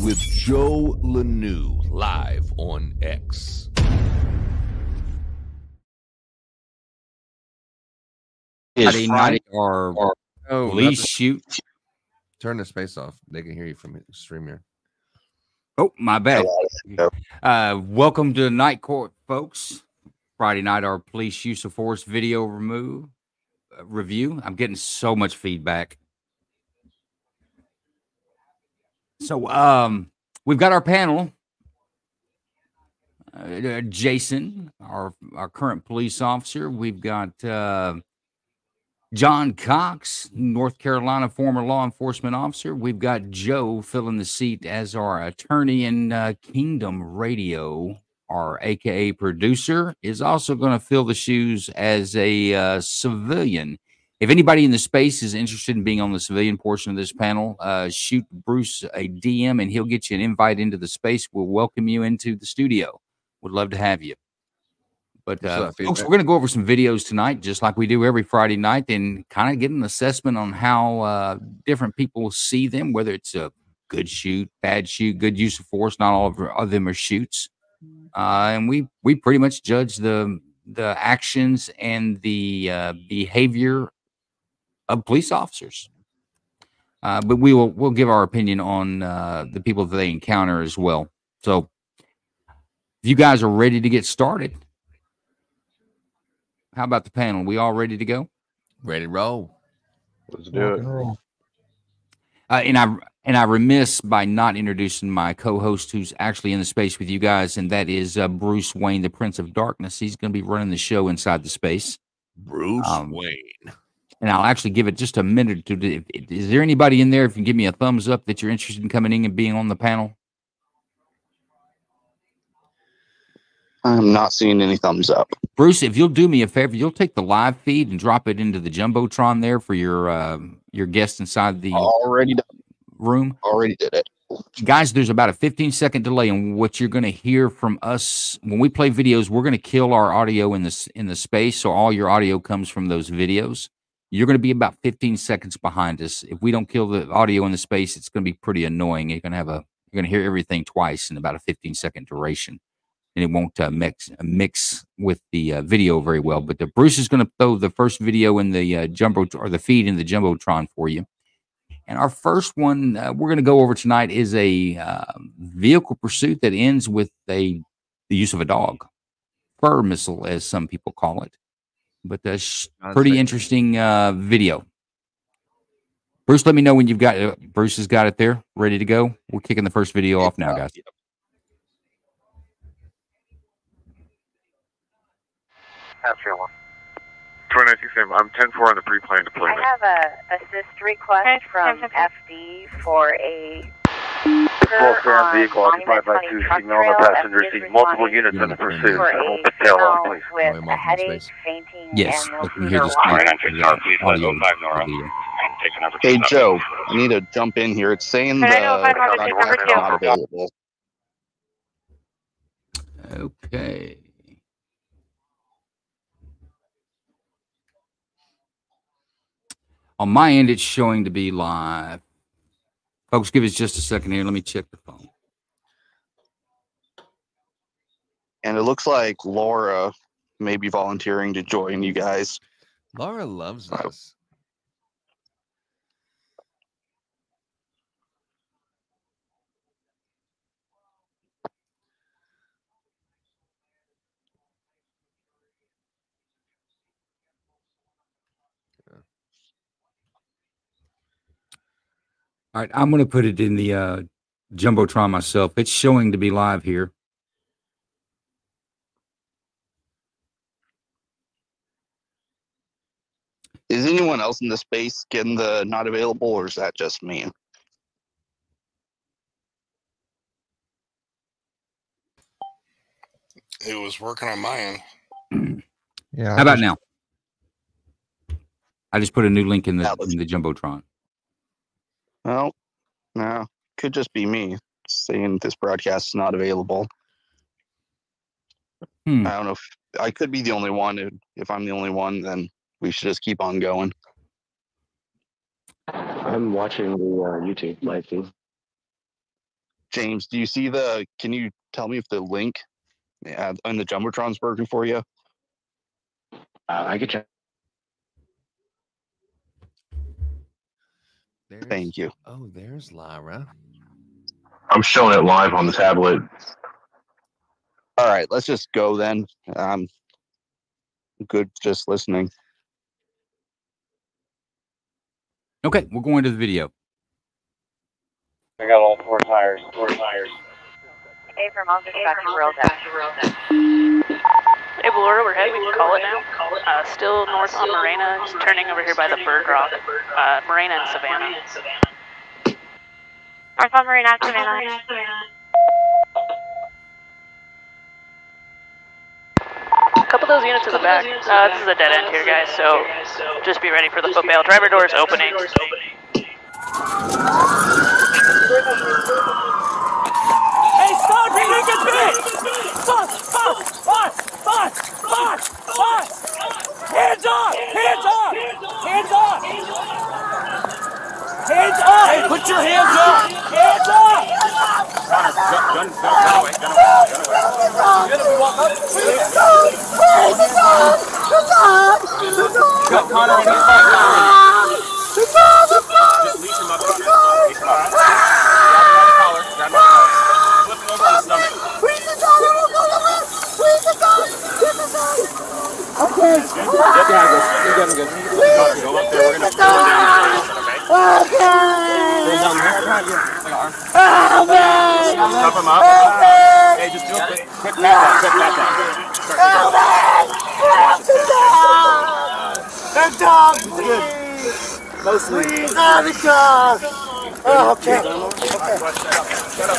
with Joe Lnu live on X. Friday night or police shoot. Turn the space off. They can hear you from the stream here. Oh, my bad. Welcome to the Night Court, folks. Friday night, our police use of force video review. I'm getting so much feedback. So, we've got our panel. Jason, our current police officer. We've got John Cox, North Carolina former law enforcement officer. We've got Joe filling the seat as our attorney in Kingdom Radio. Our AKA producer is also going to fill the shoes as a civilian. If anybody in the space is interested in being on the civilian portion of this panel, shoot Bruce a DM and he'll get you an invite into the space. We'll welcome you into the studio. Would love to have you. But folks, we're going to go over some videos tonight, just like we do every Friday night, and kind of get an assessment on how different people see them, whether it's a good shoot, bad shoot, good use of force. Not all of them are shoots. And we pretty much judge the actions and the behavior of police officers. But we'll give our opinion on the people that they encounter as well. So if you guys are ready to get started, how about the panel? We all ready to go? Ready to roll. Let's do it. And I remiss by not introducing my co-host who's actually in the space with you guys, and that is Bruce Wayne, the Prince of Darkness. He's going to be running the show inside the space. Bruce Wayne. And I'll actually give it just a minute to. Is there anybody in there? If you can give me a thumbs up that you're interested in coming in and being on the panel. I'm not seeing any thumbs up. Bruce, if you'll do me a favor, you'll take the live feed and drop it into the Jumbotron there for your guest inside the room. Already did it. Guys, there's about a 15-second delay on what you're going to hear from us. When we play videos, we're going to kill our audio in the space, so all your audio comes from those videos. You're going to be about 15 seconds behind us. If we don't kill the audio in the space, it's going to be pretty annoying. You're going to hear everything twice in about a 15-second duration. And it won't mix with the video very well. But Bruce is going to throw the first video in the the feed in the Jumbotron for you. And our first one we're going to go over tonight is a vehicle pursuit that ends with the use of a dog, fur missile, as some people call it. But pretty interesting video. Bruce, let me know when you've got it. Bruce has got it there, ready to go. We're kicking the first video off now, guys. 2967. I'm 10-4 on the pre-planned deployment. I have a assist request from FD for a vehicle occupied by two female on the passenger seat. Multiple units in the pursuit. With a headache, fainting, yes, and no hear this audio. Hey, Joe, I need to jump in here. It's saying the contract is not available. Okay. On my end, it's showing to be live. Folks, give us just a second here. Let me check the phone. And it looks like Laura may be volunteering to join you guys. Laura loves us. All right, I'm going to put it in the Jumbotron myself. It's showing to be live here. Is anyone else in the space getting the not available, or is that just me? It was working on my end. Yeah. How about now? I just put a new link in the Jumbotron. Well, no, could just be me saying this broadcast is not available. I don't know if I could be the only one. If I'm the only one, then we should just keep on going. I'm watching the YouTube live feed. James, do you see the? Can you tell me if the link on the Jumbotron's working for you? I could check. Thank you. Oh, there's Lara. I'm showing it live on the tablet. All right, let's just go then. Good, just listening. Okay, we're going to the video. I got all four tires. Hey, from Office Dr. World. Hey, Laura, we're headed. We can call it now. Still north on Morena, just turning over here by the Bird Rock. Morena and Savannah. North on Morena, Savannah. A couple of those units in the back. This is a dead end here, guys, so just be ready for the foot bail. Driver doors opening. Hey, stop! He didn't get big! Fuck! Hands up! Hey, put your hands up! Hands up! Connor, gun away. Good if we walk up. Got Connor in his back. Just leash him up. Grab him by the collar. Flip him over on the stomach. Okay. Good. Connor, go up there. We're going to pull him down. Okay? Stop him up. Hey, just do a quick pat down. That dog's good. Mostly. The dog. Oh, okay.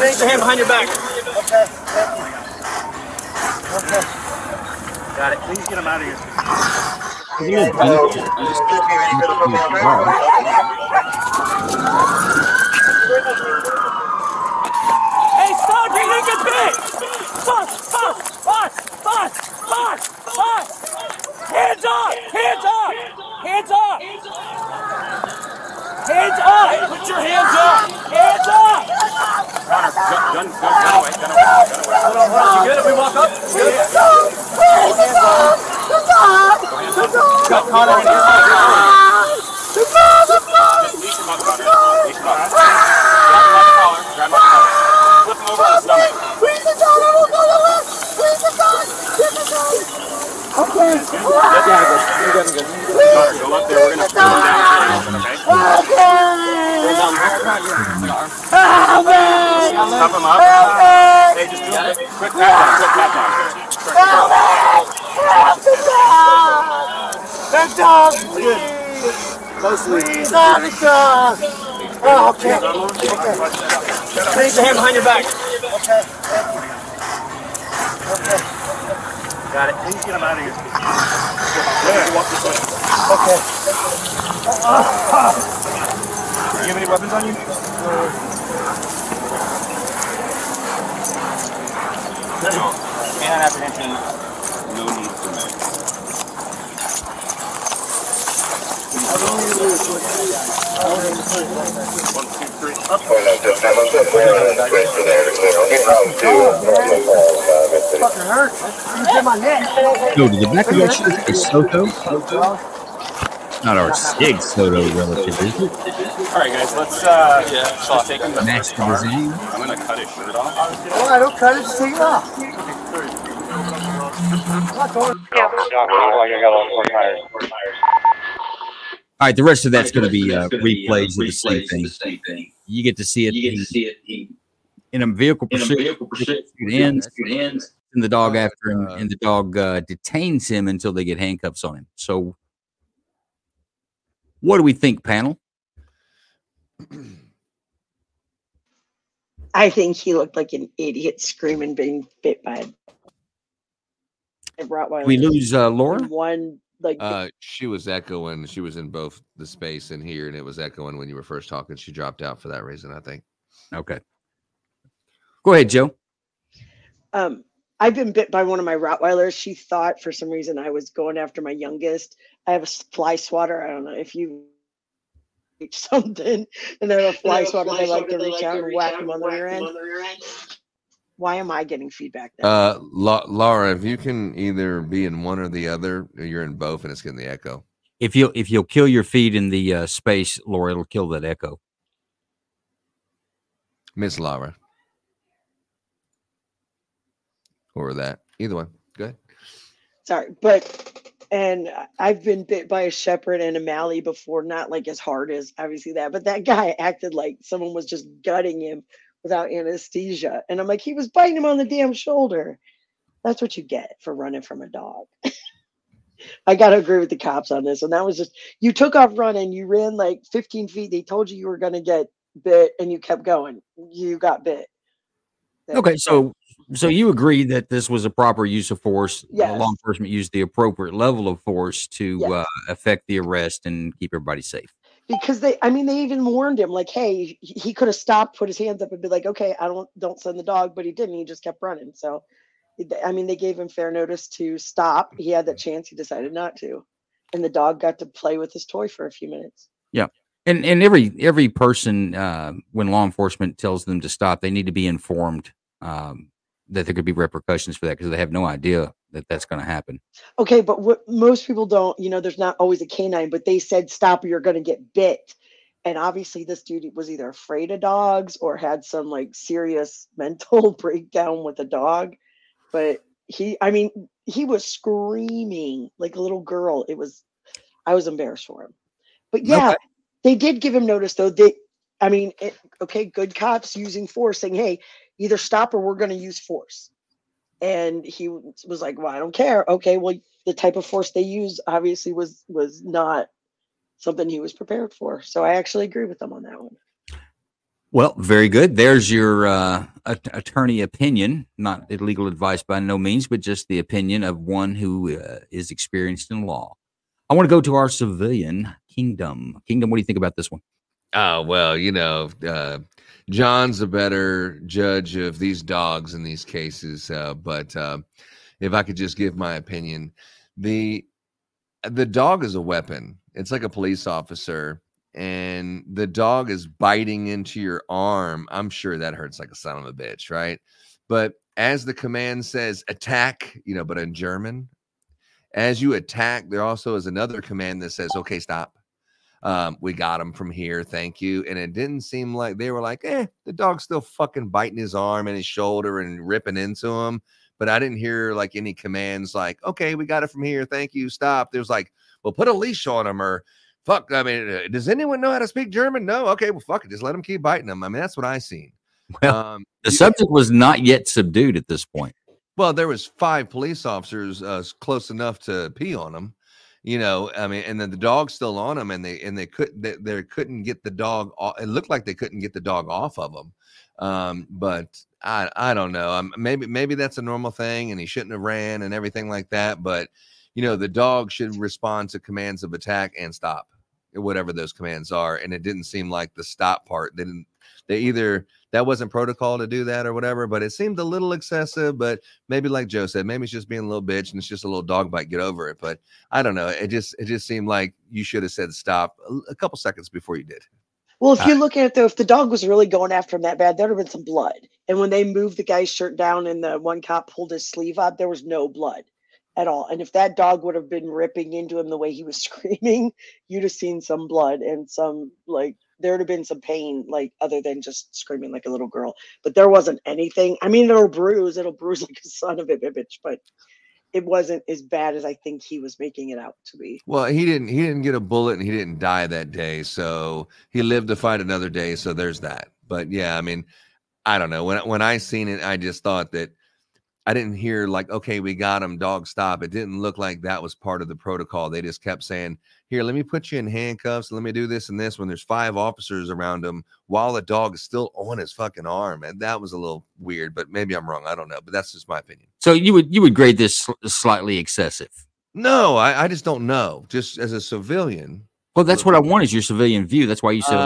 Raise your hand behind your back. Okay. Got it. Please get him out of here. Hey, stop! He didn't get big! Fuck! Hands up! Put your hands up! Hands up! Connor, gun away. You good if we walk up? Got Connor in his back. Just leash him up, Connor. Grab him by the collar. Flip him over on the stomach. Okay. Good. Connor, go up there. We're going to pull him down. Okay? Stop him up. Hey, just do a quick pat down. That dog's good. Mostly. The dog. Oh, okay. Raise your hand behind your back. Okay. Got it. Please get him out of here. Walk this way. Okay. Do you have any weapons on you? No. Canine apprehension. No need for medical. Fucking hurt. You hit my neck. Go to the back of that shirt is Soto. Not our Sig Soto relative, is it? Alright guys, let's take him to Master design. I'm gonna cut his shirt off. Well, I don't cut it, just take it off. All right, the rest of that's going to be replays of the same thing. You get to see it. In a vehicle pursuit. It ends. And the dog after him, and the dog detains him until they get handcuffs on him. So, what do we think, panel? I think he looked like an idiot screaming, being bit by a Rottweiler. We lose Laura. One like she was echoing. She was in both the space and here, and it was echoing when you were first talking. She dropped out for that reason, I think. Okay. Go ahead, Joe. I've been bit by one of my Rottweilers. She thought for some reason I was going after my youngest. I have a fly swatter. I don't know if you something, and then a fly swatter, they like to reach out and whack him on the rear end. Why am I getting feedback now? Laura, if you can either be in one or the other, you're in both, and it's getting the echo. If you'll kill your feed in the space, Laura, it'll kill that echo. Miss Laura. Or that. Either one. Go ahead. Sorry, and I've been bit by a shepherd and a Mallee before, not like as hard as obviously that, but that guy acted like someone was just gutting him without anesthesia. And I'm like, he was biting him on the damn shoulder. That's what you get for running from a dog. I got to agree with the cops on this. And that was just, you took off running, you ran like 15 feet. They told you were going to get bit and you kept going. You got bit. Okay, so you agree that this was a proper use of force. Yes. Law enforcement used the appropriate level of force to Yes. affect the arrest and keep everybody safe. Because they even warned him, like, hey, he could have stopped, put his hands up and be like, okay, don't send the dog, but he didn't. He just kept running. So, I mean, they gave him fair notice to stop. He had that chance. He decided not to. And the dog got to play with his toy for a few minutes. Yeah. And every person, when law enforcement tells them to stop, they need to be informed that there could be repercussions for that, because they have no idea that that's going to happen. Okay, but what most people don't, there's not always a canine, but they said stop or you're going to get bit. And obviously this dude was either afraid of dogs or had some like serious mental breakdown with a dog. But he was screaming like a little girl. I was embarrassed for him. But yeah, They did give him notice though. Good cops using force, saying, hey, either stop or we're going to use force. And he was like, well, I don't care. Okay, well, the type of force they use obviously was not something he was prepared for. So I actually agree with them on that one. Well, very good. There's your attorney opinion, not legal advice by no means, but just the opinion of one who is experienced in law. I want to go to our civilian Kingdom. Kingdom, what do you think about this one? Oh, well, John's a better judge of these dogs in these cases. But if I could just give my opinion, the dog is a weapon. It's like a police officer, and the dog is biting into your arm. I'm sure that hurts like a son of a bitch, right? But as the command says, attack, but in German, as you attack, there also is another command that says, okay, stop. We got him from here. Thank you. And it didn't seem like they were like, the dog's still fucking biting his arm and his shoulder and ripping into him. But I didn't hear like any commands like, okay, we got it from here. Thank you. Stop. There was like, well, put a leash on him or fuck. I mean, does anyone know how to speak German? No. Okay. Well, fuck it. Just let him keep biting him. I mean, that's what I seen. Well, the subject was not yet subdued at this point. Well, there was 5 police officers close enough to pee on him. And then the dog's still on him, and they couldn't get the dog off. It looked like they couldn't get the dog off of him. But I don't know. Maybe that's a normal thing, and he shouldn't have ran and everything like that. But the dog should respond to commands of attack and stop, whatever those commands are. And it didn't seem like the stop part. That wasn't protocol to do that or whatever, but it seemed a little excessive. But maybe like Joe said, maybe it's just being a little bitch and it's just a little dog bite. Get over it. But I don't know. It just seemed like you should have said stop a couple seconds before you did. Well, if you look at it though, if the dog was really going after him that bad, there'd have been some blood. And when they moved the guy's shirt down and the one cop pulled his sleeve up, there was no blood at all. And if that dog would have been ripping into him the way he was screaming, you'd have seen some blood and some there would have been some pain, like other than just screaming like a little girl. But there wasn't anything. I mean, it'll bruise like a son of a bitch, but it wasn't as bad as I think he was making it out to be. Well, he didn't get a bullet and he didn't die that day, so he lived to fight another day. So there's that. But yeah, I mean, I don't know. When I seen it, I just thought that I didn't hear like, okay, we got him, dog, stop. It didn't look like that was part of the protocol. They just kept saying, here, let me put you in handcuffs. Let me do this and this when there's 5 officers around him while the dog is still on his fucking arm. And that was a little weird, but maybe I'm wrong. I don't know, but that's just my opinion. So you would grade this slightly excessive? No, I just don't know. Just as a civilian. Well, that's what I want is your civilian view. That's why you said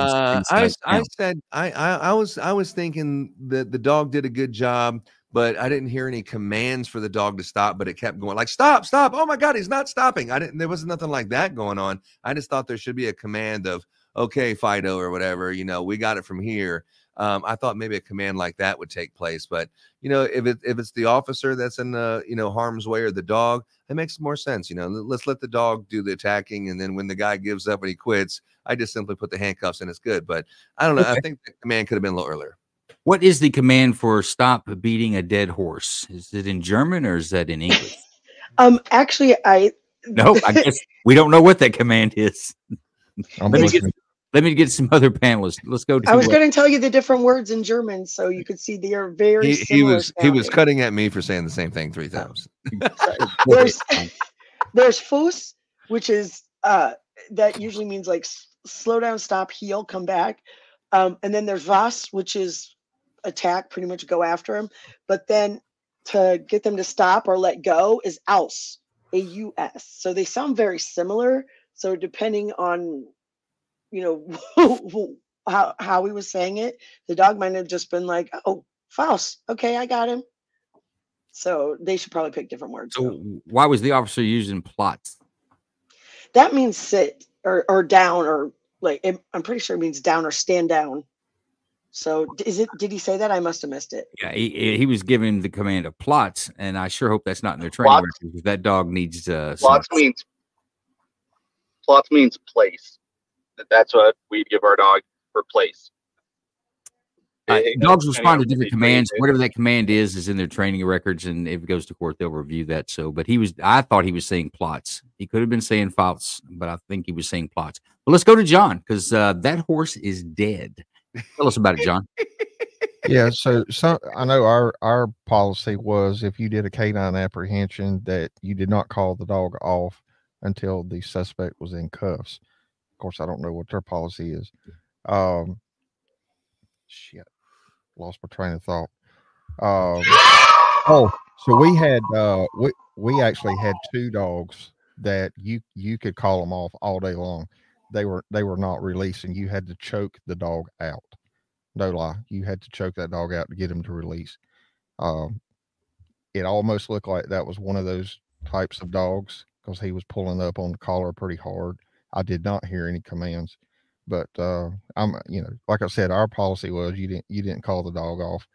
I was thinking that the dog did a good job, but I didn't hear any commands for the dog to stop, but it kept going like, stop. Oh my God, he's not stopping. There wasn't nothing like that going on. I just thought there should be a command of, okay, Fido or whatever, you know, we got it from here. I thought maybe a command like that would take place, but you know, if it's the officer that's in the, you know, harm's way or the dog, it makes more sense. You know, let's let the dog do the attacking, and then when the guy gives up and he quits, I just simply put the handcuffs and it's good. But I don't know. I think the command could have been a little earlier. What is the command for stop beating a dead horse? Is it in German or is that in English? Actually, No, I guess we don't know what that command is. Let me get some other panelists. Let's go to I was going to tell you the different words in German, so you could see they are very similar. He was cutting at me for saying the same thing 3 times. There's Fuß, which is that usually means like slow down, stop, heel, come back. And then there's Was, which is attack, pretty much go after him. But then to get them to stop or let go is Aus, A-U-S. So they sound very similar. So depending on, you know, how he was saying it, the dog might have just been like, oh, Faust, okay, I got him. So they should probably pick different words. So why was the officer using plots? That means sit or down, or like I'm pretty sure it means down or stand down. So did he say that? I must have missed it. Yeah, he was giving the command of plots, and I sure hope that's not in their training record, because that dog needs plots means place. That's what we give our dog for place. Dogs respond to different commands. Whatever that command is in their training records, and if it goes to court, they'll review that. So, but I thought he was saying plots. He could have been saying faults, but I think he was saying plots. But let's go to John, because that horse is dead. Tell us about it, John. Yeah, so I know our policy was if you did a canine apprehension that you did not call the dog off until the suspect was in cuffs. Of course, I don't know what their policy is. Shit, lost my train of thought. So we had we actually had 2 dogs that you could call them off all day long. They were not releasing. You had to choke the dog out. No lie, you had to choke that dog out to get him to release. It almost looked like that was one of those types of dogs because he was pulling up on the collar pretty hard. I did not hear any commands, but I'm, you know, like I said, our policy was you didn't call the dog off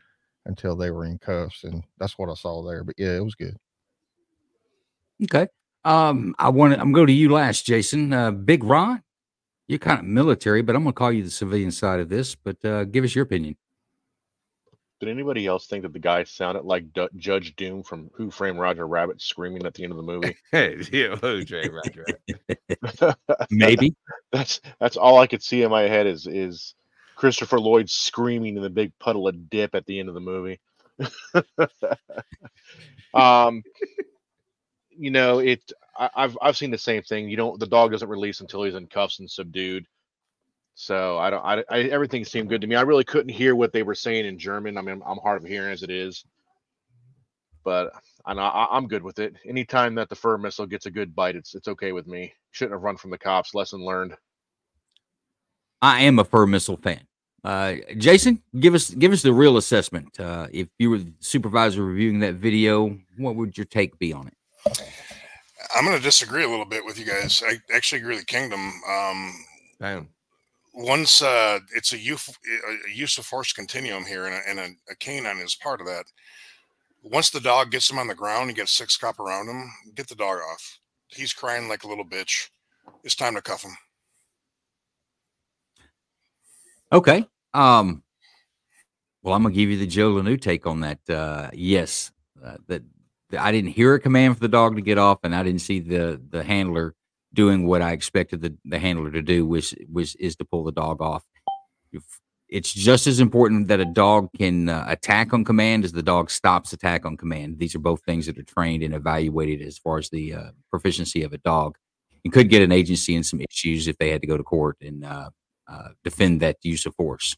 until they were in cuffs, and that's what I saw there. But yeah, it was good. Okay, I'm going to go to you last, Jason. Big Ron, you're kind of military, but I'm going to call you the civilian side of this. But give us your opinion. Did anybody else think that the guy sounded like Judge Doom from Who Framed Roger Rabbit screaming at the end of the movie? Yeah, Who Framed Roger Rabbit. Maybe. That's all I could see in my head is Christopher Lloyd screaming in the big puddle of dip at the end of the movie. You know, I've seen the same thing. The dog doesn't release until he's in cuffs and subdued. So everything seemed good to me. I really couldn't hear what they were saying in German. I mean, I'm hard of hearing as it is, but I'm good with it. Anytime that the fur missile gets a good bite, it's okay with me. Shouldn't have run from the cops. Lesson learned. I am a fur missile fan. Jason, give us the real assessment. If you were the supervisor reviewing that video, what would your take be on it? I'm going to disagree a little bit with you guys. I actually agree with Kingdom. Once it's a use of force continuum here, and a canine is part of that. Once the dog gets him on the ground, you get a 6 cop around him, get the dog off. He's crying like a little bitch. It's time to cuff him. Okay. Well, I'm gonna give you the Joe Lnu take on that. Yes, that I didn't hear a command for the dog to get off, and I didn't see the handler doing what I expected the handler to do, which is to pull the dog off. It's just as important that a dog can attack on command as the dog stops attack on command. These are both things that are trained and evaluated as far as the proficiency of a dog. You could get an agency in some issues if they had to go to court and defend that use of force.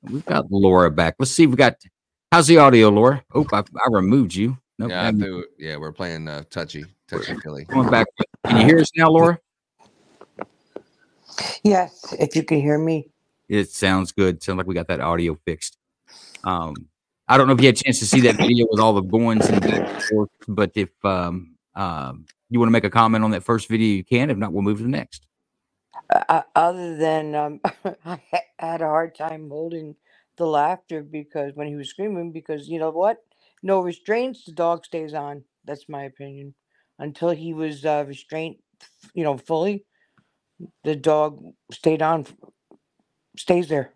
We've got Laura back. Let's see. How's the audio, Laura? Oh, I removed you. Nope, yeah, we're playing touchy Philly. Going back. Can you hear us now, Laura? Yes, if you can hear me. It sounds good. Sounds like we got that audio fixed. I don't know if you had a chance to see that video with all the goings and back and forth, but if you want to make a comment on that first video, you can. If not, we'll move to the next. Other than I had a hard time holding the laughter because when he was screaming, because you know what? No restraints, the dog stays on. That's my opinion. Until he was restrained, fully, the dog stayed on, stays there, as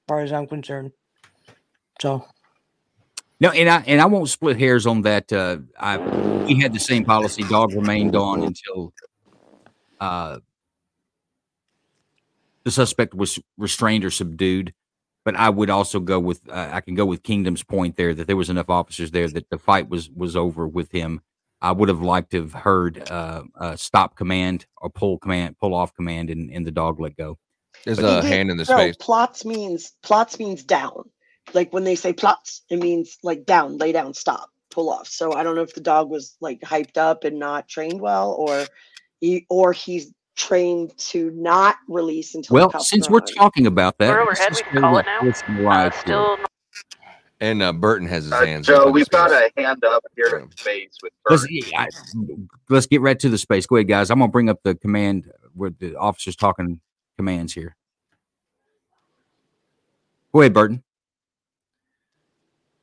far as I'm concerned. So. No, and I won't split hairs on that. We had the same policy. Dog remained on until the suspect was restrained or subdued. But I would also go with I can go with Kingdom's point there that there was enough officers there that the fight was over with him. I would have liked to have heard stop command or pull off command, and the dog let go. There's He a did- hand in the no, space. plots means down. Like when they say plots, it means like down, lay down, stop, pull off. So I don't know if the dog was like hyped up and not trained well, or he's trained to not release until the Well, cuffs since are we're on. talking about that, We're let's overhead. just We can go call with it now. what's right here. Still. And Burton has his hands. Joe, up in we've space. got a hand up here in space with Let's get right to the space. Go ahead, guys. I'm gonna bring up the command where the officers talking commands here. Go ahead, Burton.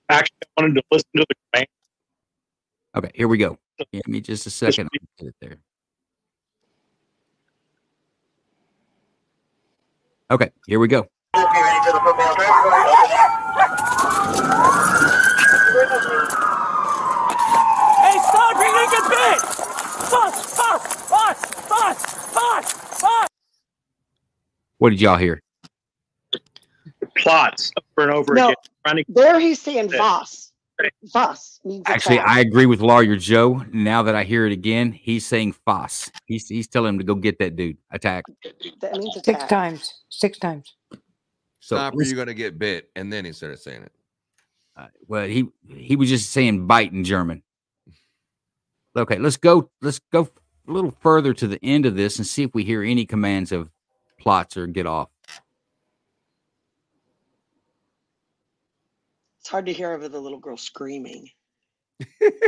Actually, I wanted to listen to the command. Okay, here we go. Give me just a second. I'll get it there. Okay, here we go. Hey, stop! You're gonna get bit! Fuck! What did y'all hear? Plots over and over No, again. there he's saying Voss. Voss means Actually, attack. I agree with Lawyer Joe. Now that I hear it again, he's saying Foss. He's telling him to go get that dude. Attack. That means Six attack. times. 6 times. Stop or you're going to get bit. And then he started saying it. Well, he was just saying bite in German. Okay, let's go a little further to the end of this and see if we hear any commands of plots or get off. It's hard to hear over the little girl screaming.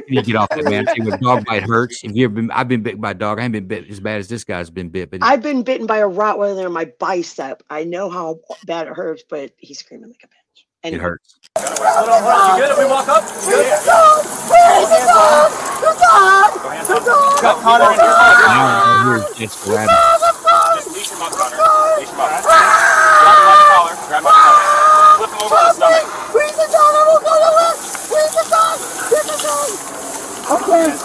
You get off that, man. See, what dog bite hurts. I've been bit by a dog. I haven't been bit as bad as this guy's been bit. But I've been bitten by a Rottweiler in my bicep. I know how bad it hurts, but he's screaming like a bitch. Anyway. It hurts. Hold on. You good if we walk up? Good. Got Connor in here. Just grab Just leash him up, Connor. Leash him up. Grab him by the collar. Grab him by the collar. Flip him over on the stomach. Freeze the dog! I won't go nowhere! Freeze the dog! Get the dog! Okay. I'm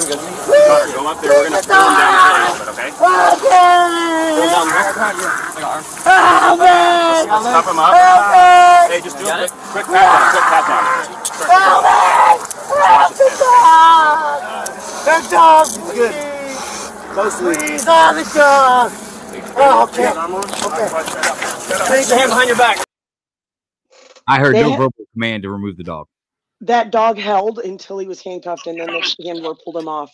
good. Connor, go up there. We're going to throw him down a little bit, okay? Throw him down there. Oh, man! Let's cuff him up. Hey, just do a quick pat down. Quick pat down. That dog! Good. Mostly. Freeze on the dog! Oh, okay. Okay. Raise the hand behind your back. I heard They no ha- verbal command to remove the dog. That dog held until he was handcuffed, and then the handler pulled him off.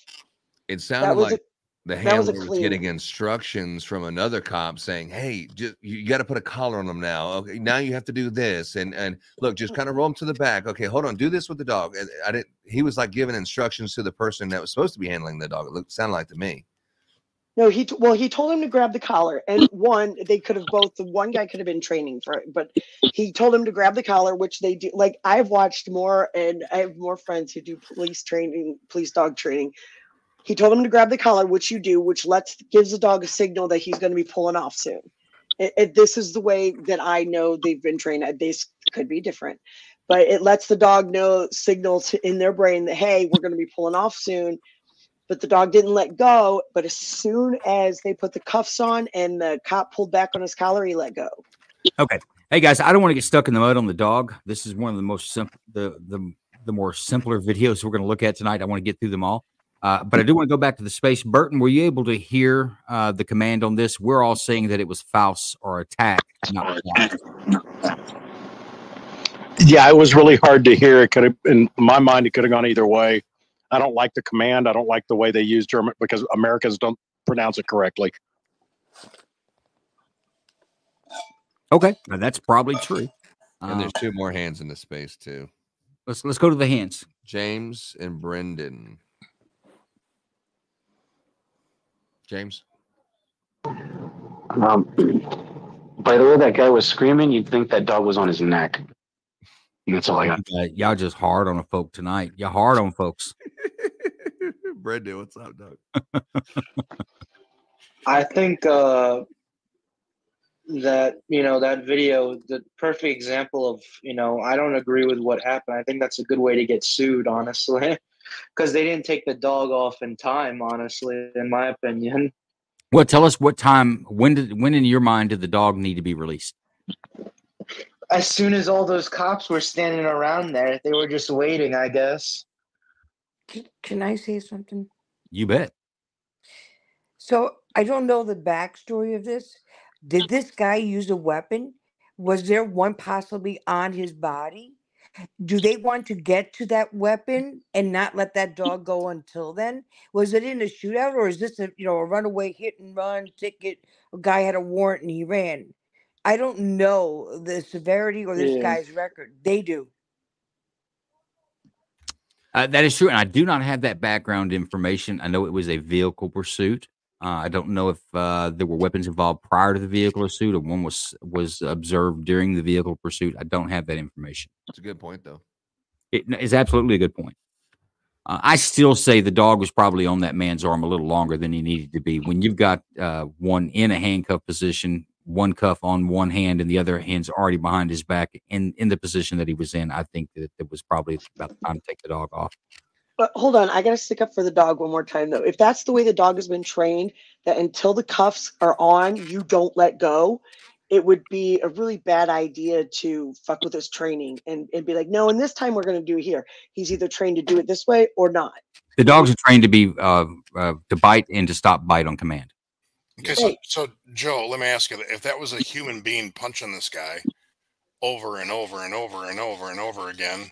It sounded was like the that was a handler was clean. getting instructions from another cop saying, "Hey, you got to put a collar on him now. Okay, now you have to do this, and look, just kind of roll him to the back. Okay, hold on, do this with the dog." And I didn't. He was like giving instructions to the person that was supposed to be handling the dog. It sounded like to me. No, he told him to grab the collar, and they could have both. The one guy could have been training for it, but he told him to grab the collar, which they do. Like I've watched more, and I have more friends who do police dog training. He told him to grab the collar, which you do, which gives the dog a signal that he's going to be pulling off soon. This is the way that I know they've been trained. This could be different, but it lets the dog know signals in their brain that hey, we're going to be pulling off soon. But the dog didn't let go. But as soon as they put the cuffs on and the cop pulled back on his collar, he let go. Okay. Hey guys, I don't want to get stuck in the mud on the dog. This is one of the most simple, the more simpler videos we're going to look at tonight. I want to get through them all. But I do want to go back to the space. Burton, were you able to hear the command on this? We're all saying that it was false or attack, not false. Yeah, it was really hard to hear. It could have, in my mind, it could have gone either way. I don't like the command. I don't like the way they use German because Americans don't pronounce it correctly. Okay, now that's probably true. And there's two more hands in the space too. Let's go to the hands. James and Brendan. James. By the way that guy was screaming, you'd think that dog was on his neck. That's all I got. Y'all just hard on a folk tonight. Y'all hard on folks. Brendan, what's up, Doug? I think that that video, the perfect example of I don't agree with what happened. I think that's a good way to get sued, honestly, because they didn't take the dog off in time. Honestly, in my opinion. Well, tell us what time. When in your mind did the dog need to be released? As soon as all those cops were standing around there, they were just waiting, I guess. Can I say something? You bet. So I don't know the backstory of this. Did this guy use a weapon? Was there one possibly on his body? Do they want to get to that weapon and not let that dog go until then? Was it in a shootout, or is this a runaway hit and run ticket? A guy had a warrant and he ran. I don't know the severity or this guy's record. They do. That is true, and I do not have that background information. I know it was a vehicle pursuit. I don't know if there were weapons involved prior to the vehicle pursuit, or one was observed during the vehicle pursuit. I don't have that information. That's a good point, though. It is absolutely a good point. I still say the dog was probably on that man's arm a little longer than he needed to be. When you've got one in a handcuff position, one cuff on one hand, and the other hand's already behind his back in the position that he was in, I think that it was probably about the time to take the dog off. But hold on, I got to stick up for the dog one more time, though. If that's the way the dog has been trained, that until the cuffs are on, you don't let go, it would be a really bad idea to fuck with his training and be like, no, and this time we're going to do it here. He's either trained to do it this way or not. The dogs are trained to be to bite and to stop bite on command. Okay, so Joe, let me ask you: if that was a human being punching this guy over and over and over and over and over again,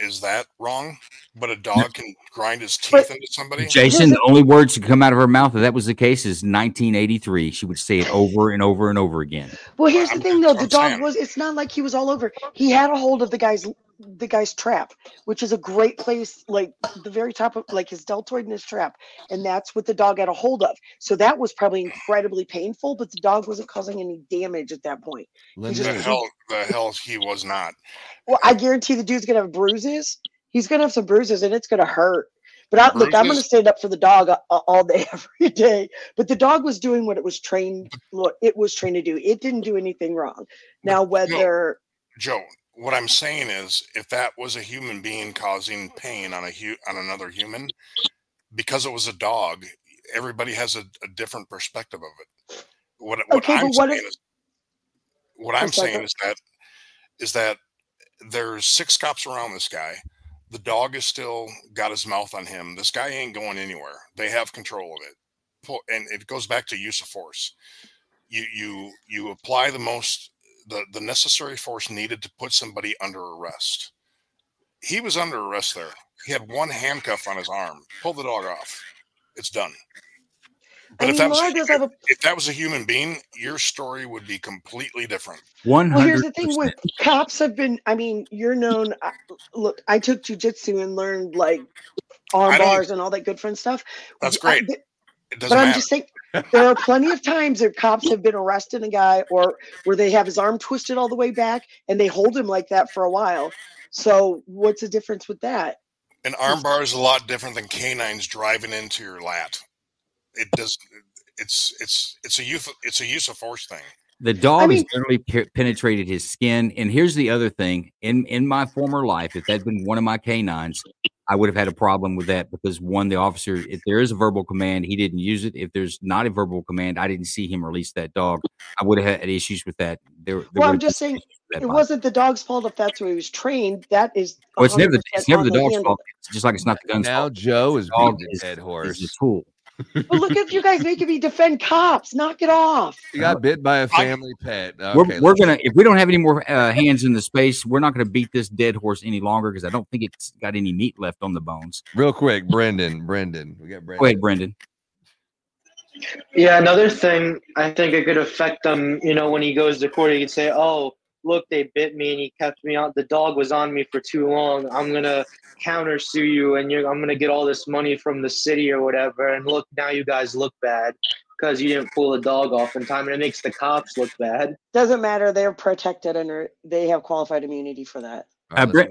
is that wrong? But a dog can grind his teeth into somebody? Jason, the only words to come out of her mouth if that was the case is 1983. She would say it over and over and over again. Well, here's the thing, though. The dog it's not like he was all over. He had a hold of the guy's trap, which is a great place, like the very top of like his deltoid and his trap. And that's what the dog had a hold of. So that was probably incredibly painful, but the dog wasn't causing any damage at that point. The hell he was not. Well, I guarantee the dude's going to have bruises. He's going to have some bruises and it's going to hurt. But look, I'm going to stand up for the dog all day, every day. But the dog was doing what it was trained to do. It didn't do anything wrong. Now, whether Joe, what I'm saying is, if that was a human being causing pain on another human, because it was a dog, everybody has a different perspective of it. What I'm saying is that there's 6 cops around this guy. The dog has still got his mouth on him. This guy ain't going anywhere. They have control of it, and it goes back to use of force. You apply the necessary force needed to put somebody under arrest. He was under arrest there. He had one handcuff on his arm. Pull the dog off. It's done. But if that was a human being, your story would be completely different. 100%. Well, here's the thing with cops have been, you're known. Look, I took jujitsu and learned like arm bars and all that good fun stuff. That's great. But I'm just saying, there are plenty of times that cops have been arresting a guy or where they have his arm twisted all the way back and they hold him like that for a while. So what's the difference with that? An arm bar is a lot different than canines driving into your lat. It does. It's a use of force thing. The dog has literally penetrated his skin. And here's the other thing: in my former life, if that had been one of my canines, I would have had a problem with that because the officer, if there is a verbal command, he didn't use it. If there's not a verbal command, I didn't see him release that dog. I would have had issues with that. Well, I'm just saying it wasn't the dog's fault if that's where he was trained. That is, well, it's never the dog's fault. It's just like it's not the gun's fault. Now Joe is being the dead horse. Is a tool. But look at you guys making me defend cops. Knock it off. You got bit by a family pet. Okay, we're gonna, if we don't have any more hands in the space, we're not gonna beat this dead horse any longer because I don't think it's got any meat left on the bones. Real quick, Brendan, we got Brendan. Go ahead, Brendan. Yeah, another thing I think it could affect him. When he goes to court, he could say, "Oh, look, they bit me and he kept me on. The dog was on me for too long. I'm gonna countersue you and I'm gonna get all this money from the city or whatever. And look, now you guys look bad." because you didn't pull the dog off in time, and it makes the cops look bad. Doesn't matter. They're protected and they have qualified immunity for that.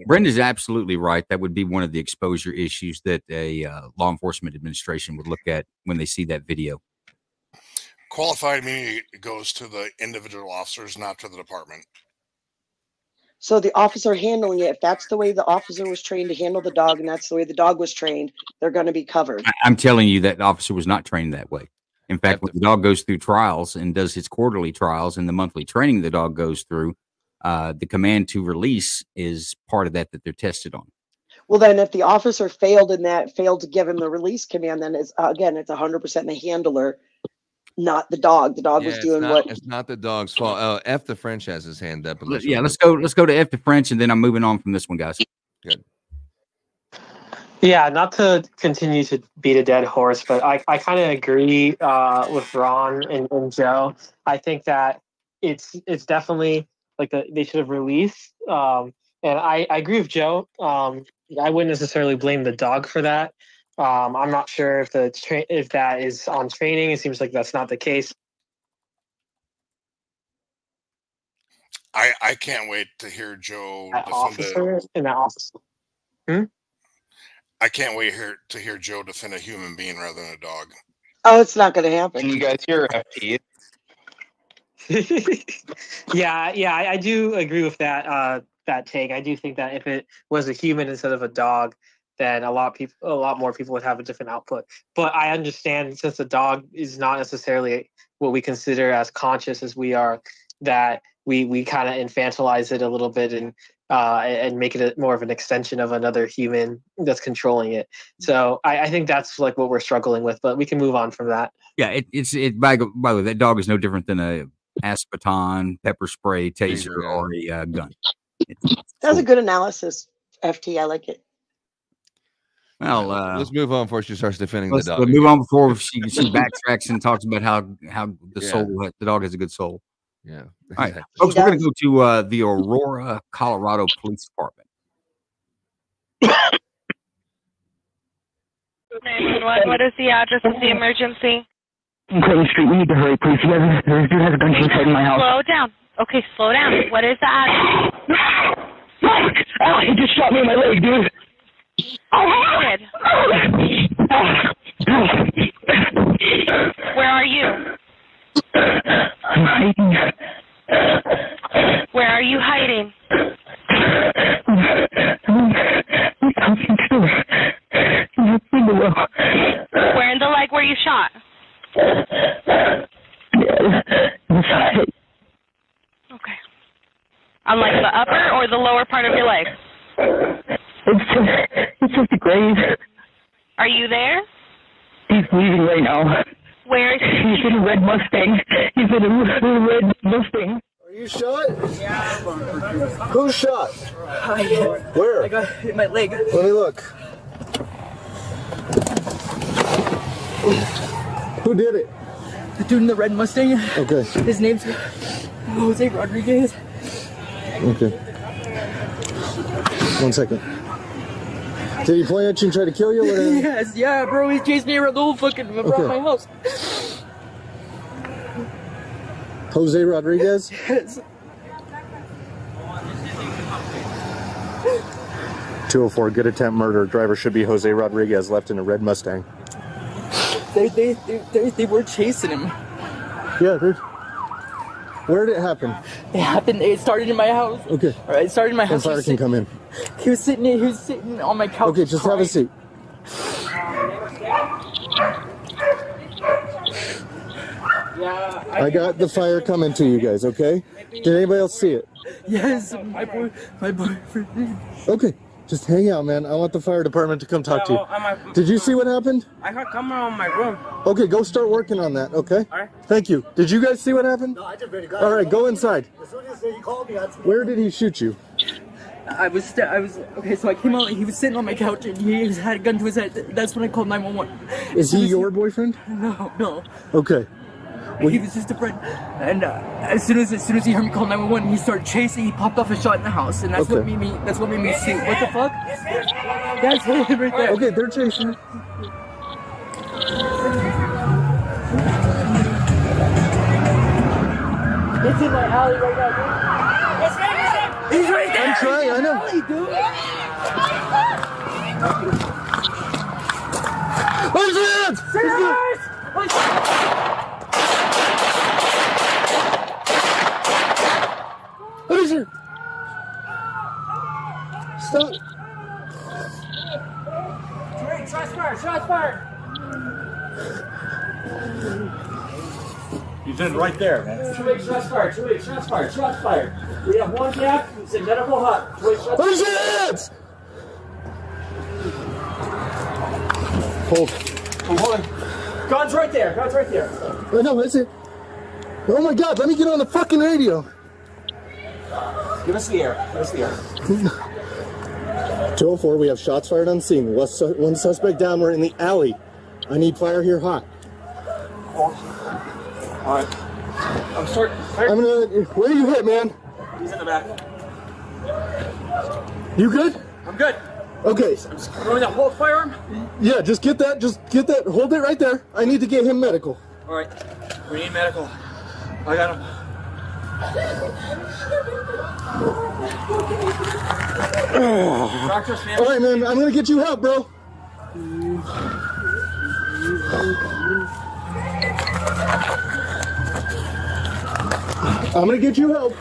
Brenda's absolutely right. That would be one of the exposure issues that a law enforcement administration would look at when they see that video. Qualified immunity goes to the individual officers, not to the department. So the officer handling it, if that's the way the officer was trained to handle the dog and that's the way the dog was trained, they're going to be covered. I'm telling you that officer was not trained that way. In fact, when the dog goes through trials and does his quarterly trials and the monthly training the dog goes through, the command to release is part of that they're tested on. Well, then if the officer failed to give him the release command, then it's 100% the handler, not the dog. The dog was doing what. It's not the dog's fault. F the French has his hand up. Yeah, let's go to F the French, and then I'm moving on from this one, guys. Good. Yeah, not to continue to beat a dead horse, but I kind of agree with Ron and Joe. I think that it's definitely like they should have released. And I agree with Joe. I wouldn't necessarily blame the dog for that. I'm not sure if if that is on training. It seems like that's not the case. I can't wait to hear Joe defend I can't wait to hear Joe defend a human being rather than a dog. Oh, it's not going to happen. Can you guys hear FT? Yeah, I do agree with that take. I do think that if it was a human instead of a dog, then a lot more people would have a different output. But I understand, since a dog is not necessarily what we consider as conscious as we are, that we kind of infantilize it a little bit and make it more of an extension of another human that's controlling it. So I think that's like what we're struggling with, but we can move on from that. Yeah, by the way, that dog is no different than a aspeton, pepper spray, taser, or a gun. That's a good analysis, FT. I like it. Well, let's move on before she starts defending the dog. Let's move on before she backtracks and talks about how the dog has a good soul. Yeah. All right, folks, we're going to go to the Aurora, Colorado Police Department. 911, what is the address of the emergency? Clayton Street, we need to hurry, please. This dude has a gun to his head in my house. Slow down. Okay, slow down. What is the address? Oh, he just shot me in my leg, dude. Where are you? I'm hiding. Where are you hiding? Where in the leg were you shot? Okay. On like the upper or the lower part of your leg? It's just a grave. Are you there? He's bleeding right now. Where is he? He's in a red Mustang. He's in a red Mustang. Are you shot? Yeah. Who's shot? Where? I got hit in my leg. Let me look. Who did it? The dude in the red Mustang. Okay. His name's Jose Rodriguez. Okay. 1 second. Did he point at you and try to kill you? Yes, yeah, bro. He chased me around the whole fucking around my house. Jose Rodriguez? Yes. 204, good attempt murder. Driver should be Jose Rodriguez, left in a red Mustang. They were chasing him. Yeah, where did it happen? It started in my house. Okay. All right, it started in my house. Fire can come in. He was sitting on my couch. Okay, just have a seat. Yeah. I got the fire coming to you guys, okay? Did anybody else see it? Yes, my boyfriend. Okay, just hang out, man. I want the fire department to come talk to you. Did you see what happened? I got camera on my room. Okay, go start working on that, okay? All right. Thank you. Did you guys see what happened? No, I just really got All right, go inside. As soon as he called me, Where did he shoot you? I was okay. So I came out. He was sitting on my couch and he had a gun to his head. That's when I called 911. Is he your boyfriend? No. Okay. Well, he was just a friend. And as soon as he heard me call 911, he started chasing. He popped off a shot in the house, and that's what made me. That's what made me see. What the fuck? That's him right there. Okay, they're chasing. It's in my alley right now, dude. He's right there. I'm trying, I know. Alley, dude. Where's his hands? What is it? Stop. Wait, shots fired, shots fired. He's in right there, man. 2-8 shots fired, 2-8 shots fired, shots fired. We have one gap, it's in medical hut. 2-8 shots Where's fired. his hands? Hold. I'm holding. Gun's right there, gun's right there. I know, is it? Oh my God, let me get on the fucking radio. Give us the air, give us the air. 204, we have shots fired on scene. One suspect down, we're in the alley. I need fire here hot. Alright. I'm starting. I'm gonna, where are you hit, man? He's in the back. You good? I'm good. Okay. I'm just throwing that whole firearm. Yeah, just get that, hold it right there. I need to get him medical. Alright. We need medical. I got him. Doctor Smith. All right, man, I'm gonna get you help, bro. I'm gonna get you help.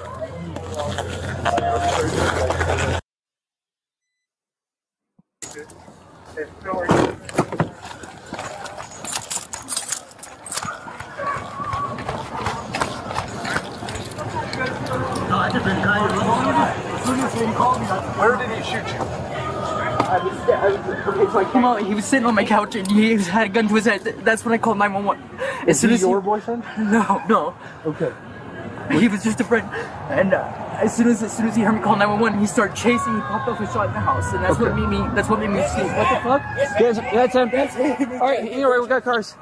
Where did he shoot you? Okay, so I came out, he was sitting on my couch and he had a gun to his head. That's when I called 911. Is he your boyfriend? No. Okay. He was just a friend. And as soon as he heard me call 911, he started chasing, he popped off a shot in the house. And that's what made me sleep. What the fuck? Yes, that's him. Alright, anyway, we got cars.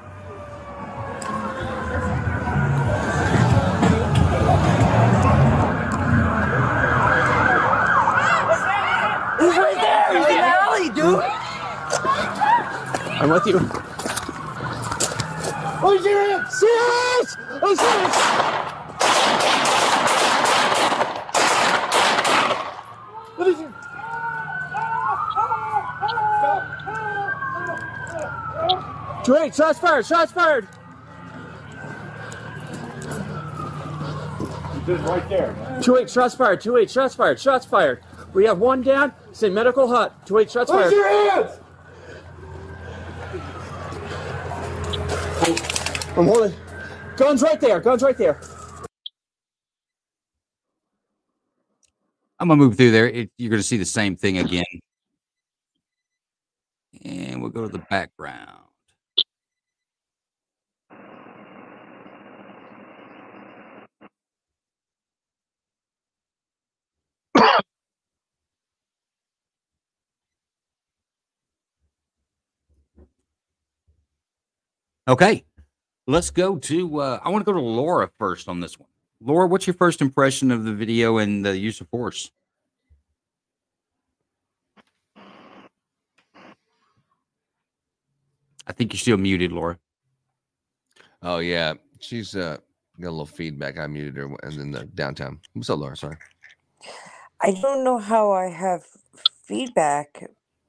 He's right there! He's in the alley, dude! I'm with you. Oh, your hands! Serious! Oh, serious! What is it? 2-8, shots fired, shots fired! He's in right there, man. 2-8, shots fired, 2-8, shots fired, shots fired. We have one down, it's in medical hut. 2-8, shots fired. Where's your hands? I'm holding. Gun's right there, gun's right there. I'm gonna move through there. You're gonna see the same thing again, and we'll go to the background. Okay, let's go to. I want to go to Laura first on this one. Laura, what's your first impression of the video and the use of force? I think you're still muted, Laura. Oh yeah, she's got a little feedback. I muted her, and then the downtown. What's up, Laura? Sorry. I don't know how I have feedback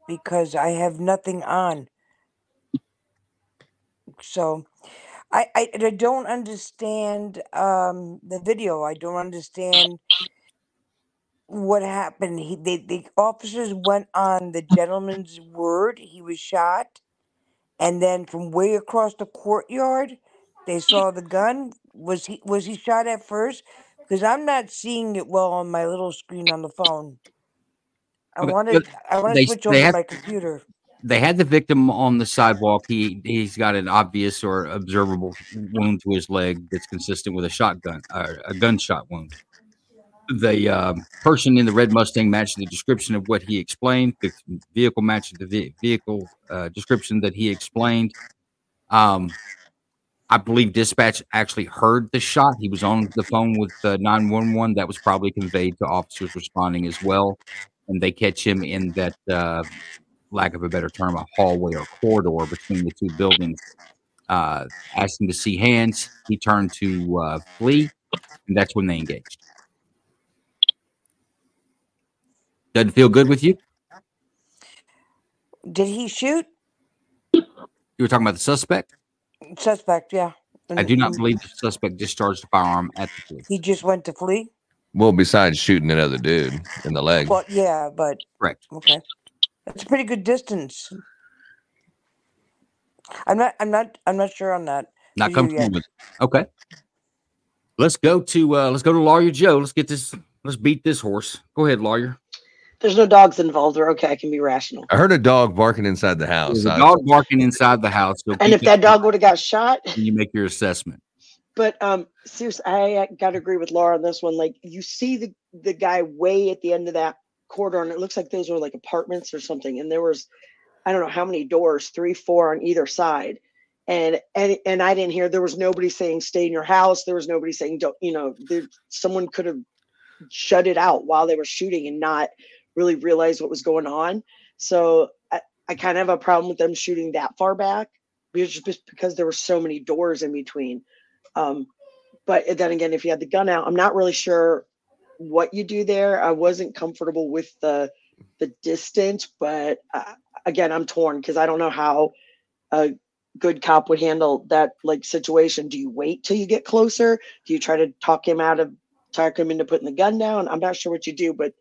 because I have nothing on. So I don't understand the video. I don't understand what happened. The officers went on the gentleman's word. He was shot. And then from way across the courtyard, they saw the gun. Was he shot at first? Because I'm not seeing it well on my little screen on the phone. I want to switch over to my computer. They had the victim on the sidewalk. He's got an obvious or observable wound to his leg that's consistent with a gunshot wound. The person in the red Mustang matched the description of what he explained. The vehicle matched the vehicle description that he explained. I believe dispatch actually heard the shot. He was on the phone with 911. That was probably conveyed to officers responding as well. And they catch him in that, lack of a better term, a hallway or corridor between the two buildings. Asked him to see hands. He turned to flee. And that's when they engaged. Doesn't feel good with you? Did he shoot? You were talking about the suspect? Suspect, yeah. I do not believe the suspect discharged a firearm at the police. He just went to flee? Well, besides shooting another dude in the leg. Well, yeah, but correct. Okay. That's a pretty good distance. I'm not sure on that. Not for you comfortable yet. with it. Okay. Let's go to Lawyer Joe. Let's beat this horse. Go ahead, lawyer. There's no dogs involved. Or okay, I can be rational. I heard a dog barking inside the house. There's a dog barking inside the house. So And if that dog would have got shot, you make your assessment. But seriously, I gotta agree with Laura on this one. Like, you see the guy way at the end of that corridor, and it looks like those were like apartments or something. And there was, I don't know how many doors, 3, 4 on either side. And I didn't hear, there was nobody saying stay in your house. There was nobody saying don't, someone could have shut it out while they were shooting and not really realize what was going on. So I kind of have a problem with them shooting that far back, just because there were so many doors in between. But then again, if you had the gun out, I'm not really sure what you do there. I wasn't comfortable with the distance, but again, I'm torn because I don't know how a good cop would handle that like situation. Do you wait till you get closer? Do you try to talk him into putting the gun down? I'm not sure what you do, but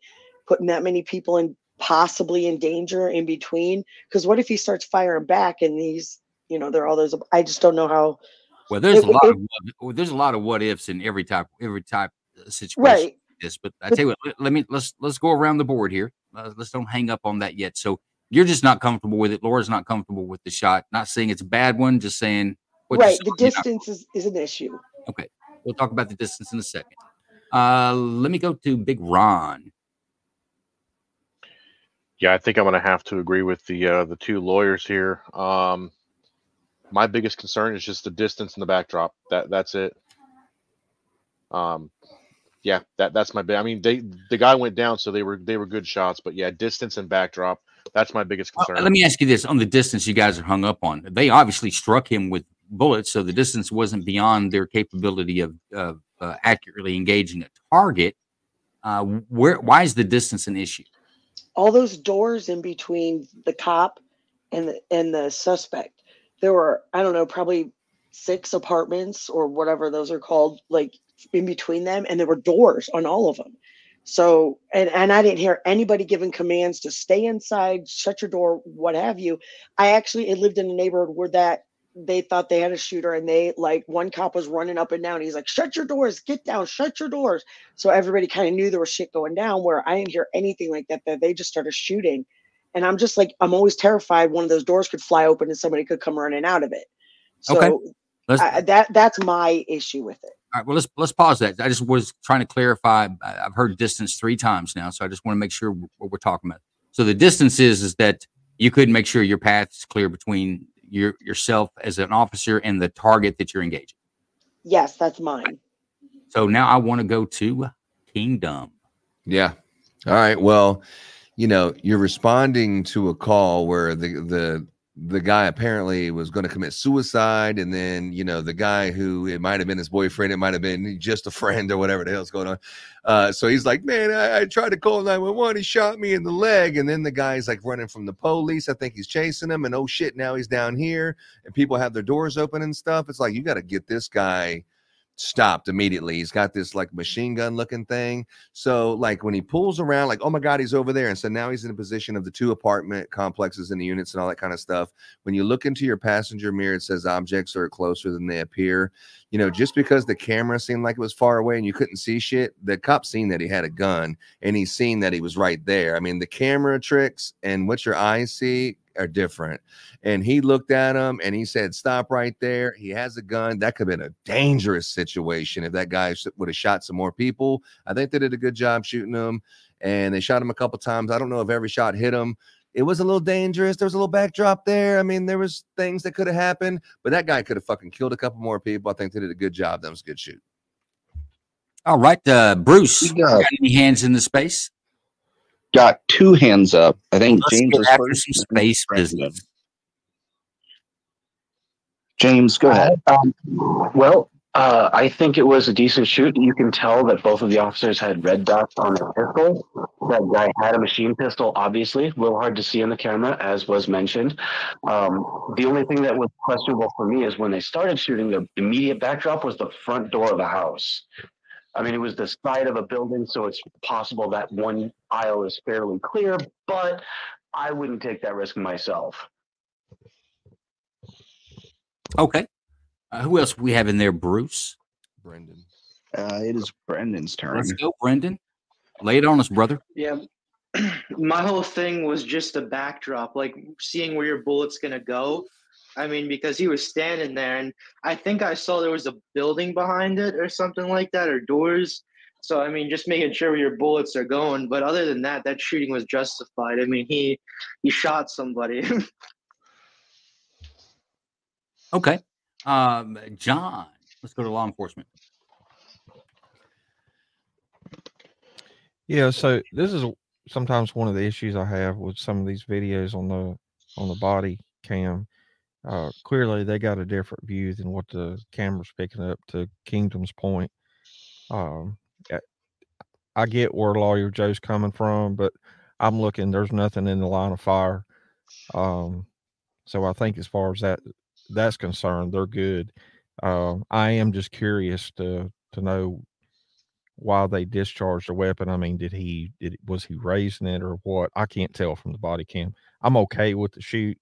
putting that many people in possibly in danger in between, because what if he starts firing back and these, there are all those, I just don't know how. Well, there's a lot of what ifs in every type of situation. Right. Like this, but I tell you what, let's go around the board here. Let's don't hang up on that yet. So you're just not comfortable with it. Laura's not comfortable with the shot. Not saying it's a bad one, just saying right. The distance is an issue. Okay, we'll talk about the distance in a second. Let me go to Big Ron. Yeah, I think I'm going to have to agree with the two lawyers here. My biggest concern is just the distance and the backdrop. That's it. Yeah, that's my big. I mean, the guy went down, so they were good shots. But yeah, distance and backdrop. That's my biggest concern. Let me ask you this: on the distance you guys are hung up on, they obviously struck him with bullets, so the distance wasn't beyond their capability of accurately engaging a target. Why is the distance an issue? All those doors in between the cop and the suspect. There were, I don't know, probably 6 apartments or whatever those are called, like in between them, and there were doors on all of them. So, and I didn't hear anybody giving commands to stay inside, shut your door, what have you. I lived in a neighborhood where they thought they had a shooter, and one cop was running up and down. He's like, shut your doors, get down, shut your doors. So everybody kind of knew there was shit going down, where I didn't hear anything like that they just started shooting. And I'm just like, I'm always terrified one of those doors could fly open and somebody could come running out of it. So that's my issue with it. All right, well, let's pause that. I just was trying to clarify. I've heard distance 3 times now, so I just want to make sure what we're talking about. So the distance is that you couldn't make sure your path is clear between yourself as an officer and the target that you're engaging. Yes, that's mine. So now I want to go to Kingdom. Yeah. All right. Well, you're responding to a call where the guy apparently was going to commit suicide, and then the guy who, it might have been his boyfriend, it might have been just a friend or whatever the hell's going on. So he's like, man, I tried to call 911. He shot me in the leg, and then the guy's like running from the police. I think he's chasing him, and oh shit, now he's down here, and people have their doors open and stuff. It's like, you got to get this guy stopped immediately. He's got this like machine gun looking thing. So like when he pulls around, like, oh my God, he's over there. And so now he's in a position of the 2 apartment complexes and the units and all that kind of stuff. When you look into your passenger mirror, it says objects are closer than they appear. Just because the camera seemed like it was far away and you couldn't see shit, the cop seen that he had a gun, and he's seen that he was right there. I mean, the camera tricks and what your eyes see are different. And he looked at him and he said, stop right there. He has a gun. That could have been a dangerous situation if that guy would have shot some more people. I think they did a good job shooting him, and they shot him a couple times. I don't know if every shot hit him. It was a little dangerous. There was a little backdrop there. I mean, there was things that could have happened, but that guy could have fucking killed a couple more people. I think they did a good job. That was a good shoot. All right, Bruce, got any hands in the space? Got 2 hands up. I think Let's James get is after first. some space business. James, go ahead. Well, I think it was a decent shoot. You can tell that both of the officers had red dots on their pistol. That guy had a machine pistol, obviously. A little hard to see on the camera, as was mentioned. The only thing that was questionable for me is when they started shooting, the immediate backdrop was the front door of a house. I mean, it was the side of a building, so it's possible that one aisle is fairly clear, but I wouldn't take that risk myself. Okay. Who else we have in there, Bruce? Brendan. It is Brendan's turn. Let's go, Brendan. Lay it on us, brother. Yeah. My whole thing was just a backdrop, like seeing where your bullet's going to go. I mean, because he was standing there, and I think I saw there was a building behind it or something like that, or doors. So, I mean, just making sure where your bullets are going. But other than that, that shooting was justified. I mean, he shot somebody. Okay. John, let's go to law enforcement. Yeah, so this is sometimes one of the issues I have with some of these videos on the body cam. Clearly, they got a different view than what the camera's picking up. To Kingdom's point, I get where Lawyer Joe's coming from, but I'm looking. There's nothing in the line of fire. So I think as far as that's concerned, they're good. I am just curious to know why they discharged the weapon. I mean, was he raising it or what? I can't tell from the body cam. I'm okay with the shoot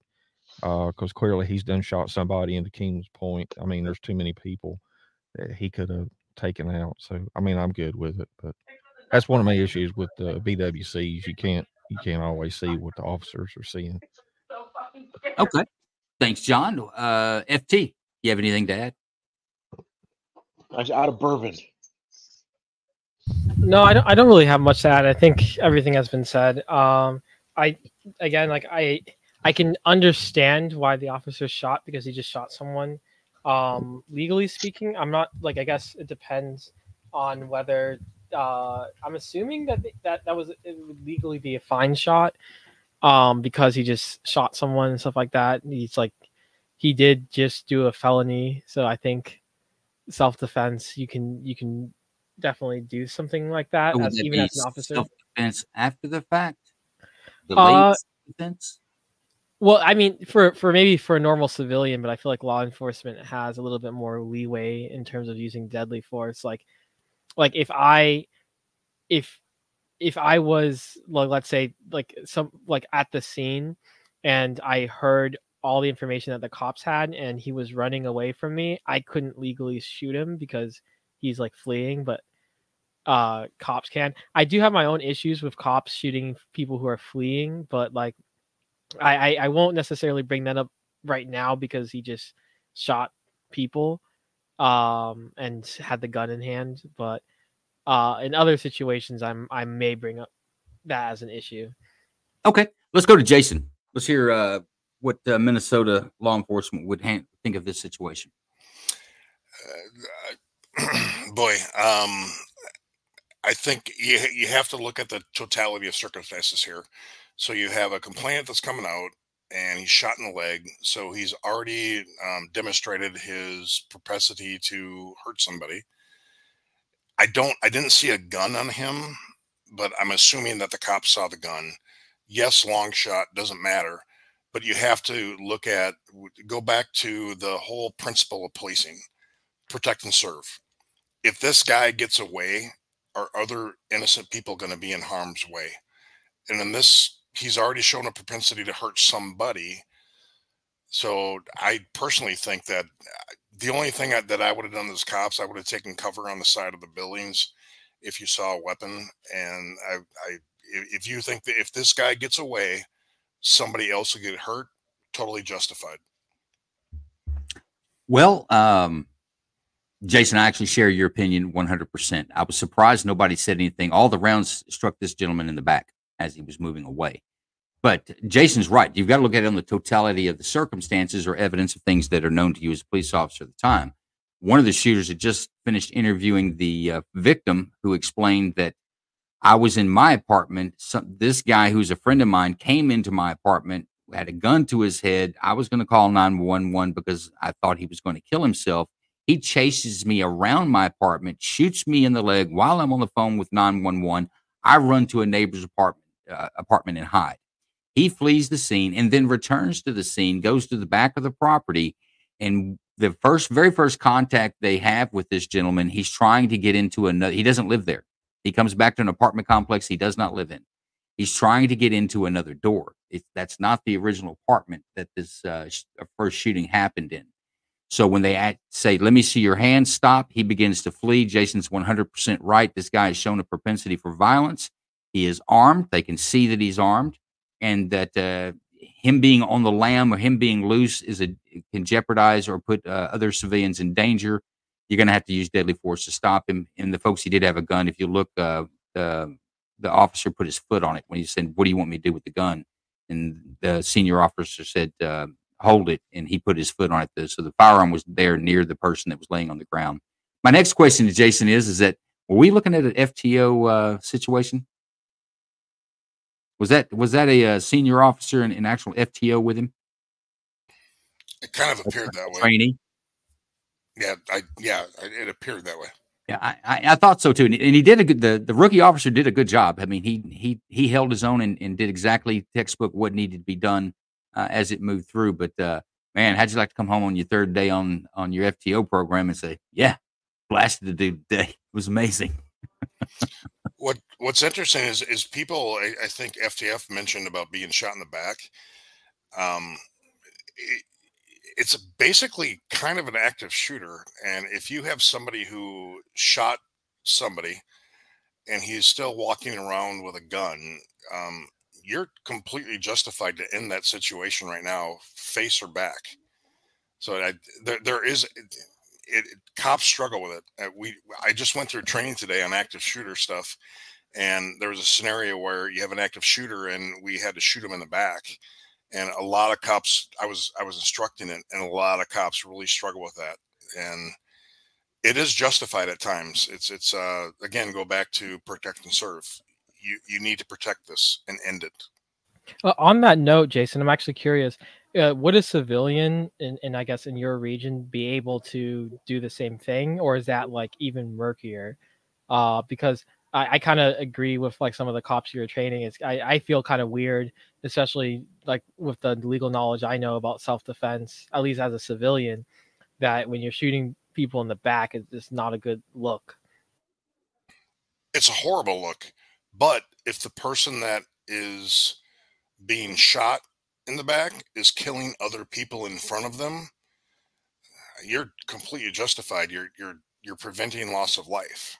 because clearly he's done shot somebody into King's point. I mean, there's too many people that he could have taken out. So I mean, I'm good with it. But that's one of my issues with the BWCs. You can't always see what the officers are seeing. Okay. Thanks, John. FT, you have anything to add? Out of bourbon. No, I don't really have much to add. I think everything has been said. I can understand why the officer shot, because he just shot someone. Legally speaking, I'm not I guess it depends on whether I'm assuming that it would legally be a fine shot, because he just shot someone and stuff like that. He did just do a felony, so I think self-defense, you can definitely do something like that, even as an officer. Self-defense after the fact? Delayed defense? Well, I mean, for maybe for a normal civilian, but I feel like law enforcement has a little bit more leeway in terms of using deadly force. Like if I was, let's say, at the scene, and I heard all the information that the cops had, and he was running away from me, I couldn't legally shoot him because he's fleeing, but cops can. I do have my own issues with cops shooting people who are fleeing, but I won't necessarily bring that up right now because he just shot people and had the gun in hand. But in other situations, I may bring up that as an issue. Okay, let's go to Jason. Let's hear what Minnesota law enforcement would think of this situation. Boy, I think you have to look at the totality of circumstances here. So you have a complainant that's coming out, and he's shot in the leg. So he's already demonstrated his propensity to hurt somebody. I didn't see a gun on him, but I'm assuming that the cops saw the gun. Yes, long shot, doesn't matter. But you have to go back to the whole principle of policing, protect and serve. If this guy gets away, are other innocent people going to be in harm's way? And in this, he's already shown a propensity to hurt somebody. So I personally think that the only thing that I would have done as cops, I would have taken cover on the side of the buildings if you saw a weapon. And if you think that if this guy gets away, somebody else will get hurt, totally justified. Well, Jason, I actually share your opinion 100%. I was surprised nobody said anything. All the rounds struck this gentleman in the back as he was moving away. But Jason's right. You've got to look at it on the totality of the circumstances or evidence of things that are known to you as a police officer at the time. One of the shooters had just finished interviewing the victim, who explained that I was in my apartment. This guy, who's a friend of mine, came into my apartment, had a gun to his head. I was going to call 911 because I thought he was going to kill himself. He chases me around my apartment, shoots me in the leg while I'm on the phone with 911. I run to a neighbor's apartment and hide. He flees the scene and then returns to the scene, goes to the back of the property, and the very first contact they have with this gentleman, he's trying to get into another. He doesn't live there. He comes back to an apartment complex he does not live in. He's trying to get into another door. That's not the original apartment that this first shooting happened in. So when they say, "Let me see your hands," stop, he begins to flee. Jason's 100% right. This guy has shown a propensity for violence. He is armed. They can see that he's armed, and that him being on the lam or him being loose can jeopardize or put other civilians in danger. You're going to have to use deadly force to stop him. And the folks, he did have a gun. If you look, the officer put his foot on it when he said, "What do you want me to do with the gun?" And the senior officer said, "Hold it," and he put his foot on it. So the firearm was there near the person that was laying on the ground. My next question to Jason is that were we looking at an FTO situation? Was that a senior officer and an actual FTO with him? It kind of appeared that way. Trainee. Yeah, it appeared that way. Yeah, I thought so too, and he did the rookie officer did a good job. I mean, he held his own and did exactly textbook what needed to be done as it moved through. But man, how'd you like to come home on your third day on your FTO program and say, "Yeah, blasted the dude today"? It was amazing. What's interesting is people. I think FTF mentioned about being shot in the back. It's basically kind of an active shooter, and if you have somebody who shot somebody and he's still walking around with a gun, you're completely justified to end that situation right now, face or back. So there is cops struggle with it. I just went through training today on active shooter stuff, and there was a scenario where you have an active shooter and we had to shoot him in the back. And a lot of cops, I was instructing it, and a lot of cops really struggle with that. And it is justified at times. It's again, go back to protect and serve. You need to protect this and end it. On that note, Jason, I'm actually curious. Would a civilian in I guess in your region be able to do the same thing, or is that like even murkier? Because I kind of agree with like some of the cops you're training. I feel kind of weird, especially like with the legal knowledge I know about self-defense, at least as a civilian, that when you're shooting people in the back, it's just not a good look. It's a horrible look. But if the person that is being shot in the back is killing other people in front of them, you're completely justified. You're preventing loss of life.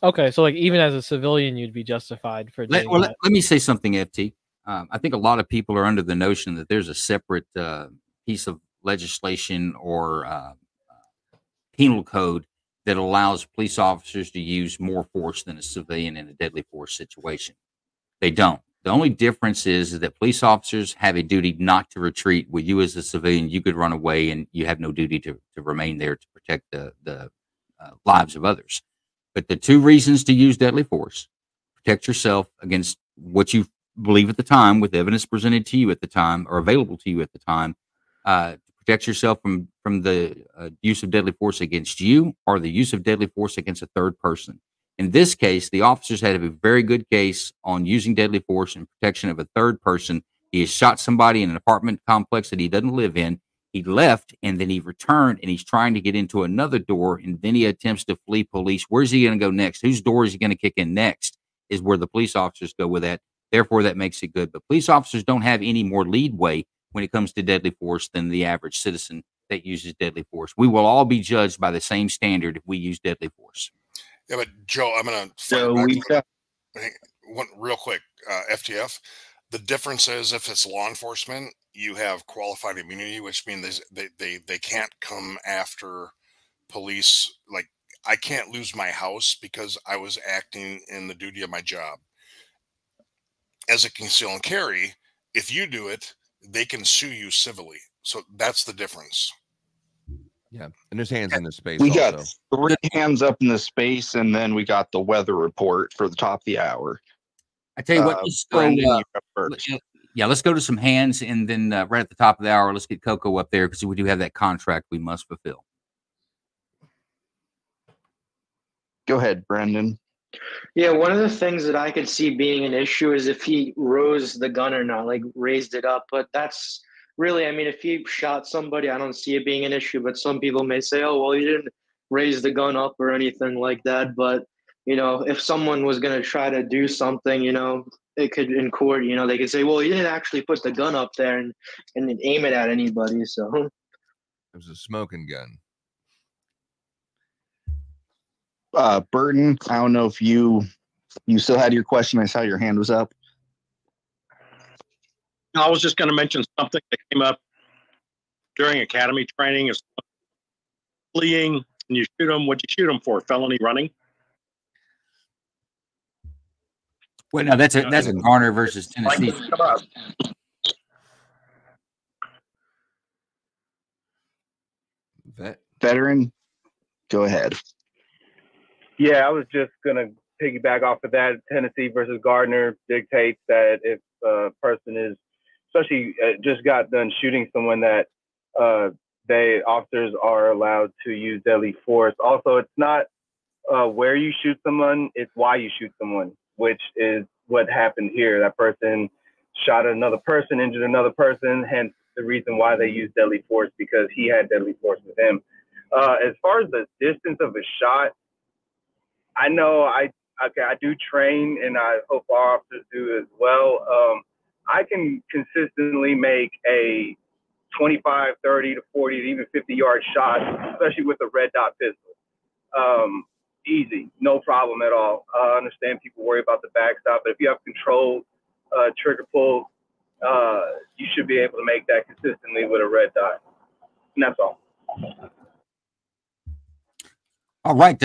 Okay, so like even as a civilian, you'd be justified for doing that. Let me say something, FT. I think a lot of people are under the notion that there's a separate piece of legislation or penal code that allows police officers to use more force than a civilian in a deadly force situation. They don't. The only difference is that police officers have a duty not to retreat. With you as a civilian, you could run away and you have no duty to remain there to protect the lives of others. But the two reasons to use deadly force: protect yourself against what you believe at the time, with evidence presented to you at the time or available to you at the time, to protect yourself from the use of deadly force against you or the use of deadly force against a third person. In this case, the officers had a very good case on using deadly force in protection of a third person. He has shot somebody in an apartment complex that he doesn't live in. He left and then he returned and he's trying to get into another door, and then he attempts to flee police. Where's he going to go next? Whose door is he going to kick in next is where the police officers go with that. Therefore, that makes it good. But police officers don't have any more leadway when it comes to deadly force than the average citizen that uses deadly force. We will all be judged by the same standard if we use deadly force. Yeah, but Joe, I'm going to one real quick. FTF. The difference is if it's law enforcement, you have qualified immunity, which means they can't come after police. Like, I can't lose my house because I was acting in the duty of my job. As a conceal and carry, if you do it, they can sue you civilly. So that's the difference. Yeah, and there's hands in the space. We also got 3 hands up in the space, and then we got the weather report for the top of the hour. I tell you what, let's go. Brendan, you go first. Let's go to some hands, and then right at the top of the hour, let's get Coco up there because we do have that contract we must fulfill. Go ahead, Brendan. Yeah, one of the things that I could see being an issue is if he rose the gun or not, like raised it up. But that's really, I mean, if he shot somebody, I don't see it being an issue. But some people may say, oh, well, you didn't raise the gun up or anything like that. But, if someone was going to try to do something, it could in court, they could say, well, you didn't actually put the gun up there and aim it at anybody. So it was a smoking gun. Burton, I don't know if you still had your question. I saw your hand was up. I was just going to mention something that came up during academy training is fleeing, and you shoot them. What'd you shoot them for? Felony running? Well, no, that's a Garner versus Tennessee. Veteran, go ahead. Yeah, I was just going to piggyback off of that. Tennessee versus Gardner dictates that if a person is, especially just got done shooting someone, that officers are allowed to use deadly force. Also, it's not where you shoot someone, it's why you shoot someone, which is what happened here. That person shot another person, injured another person, hence the reason why they used deadly force, because he had deadly force with him. As far as the distance of a shot, I know I do train, and I hope our officers do as well. I can consistently make a 25, 30 to 40 to even 50-yard shot, especially with a red dot pistol. Easy, no problem at all. I understand people worry about the backstop, but if you have controlled trigger pull, you should be able to make that consistently with a red dot. And that's all. All right,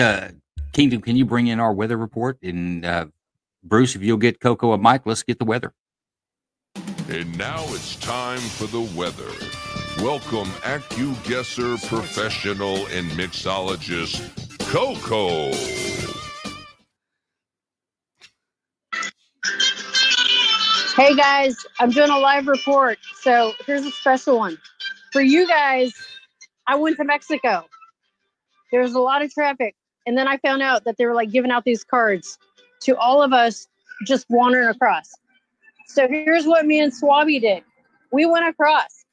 Kingdom, can you bring in our weather report? And Bruce, if you'll get Coco and Mike, let's get the weather. And now it's time for the weather. Welcome AccuGuesser professional and mixologist, Coco. Hey guys, I'm doing a live report, so here's a special one. For you guys, I went to Mexico. There was a lot of traffic, and then I found out that they were like giving out these cards to all of us just wandering across. So here's what me and Swabby did. We went across.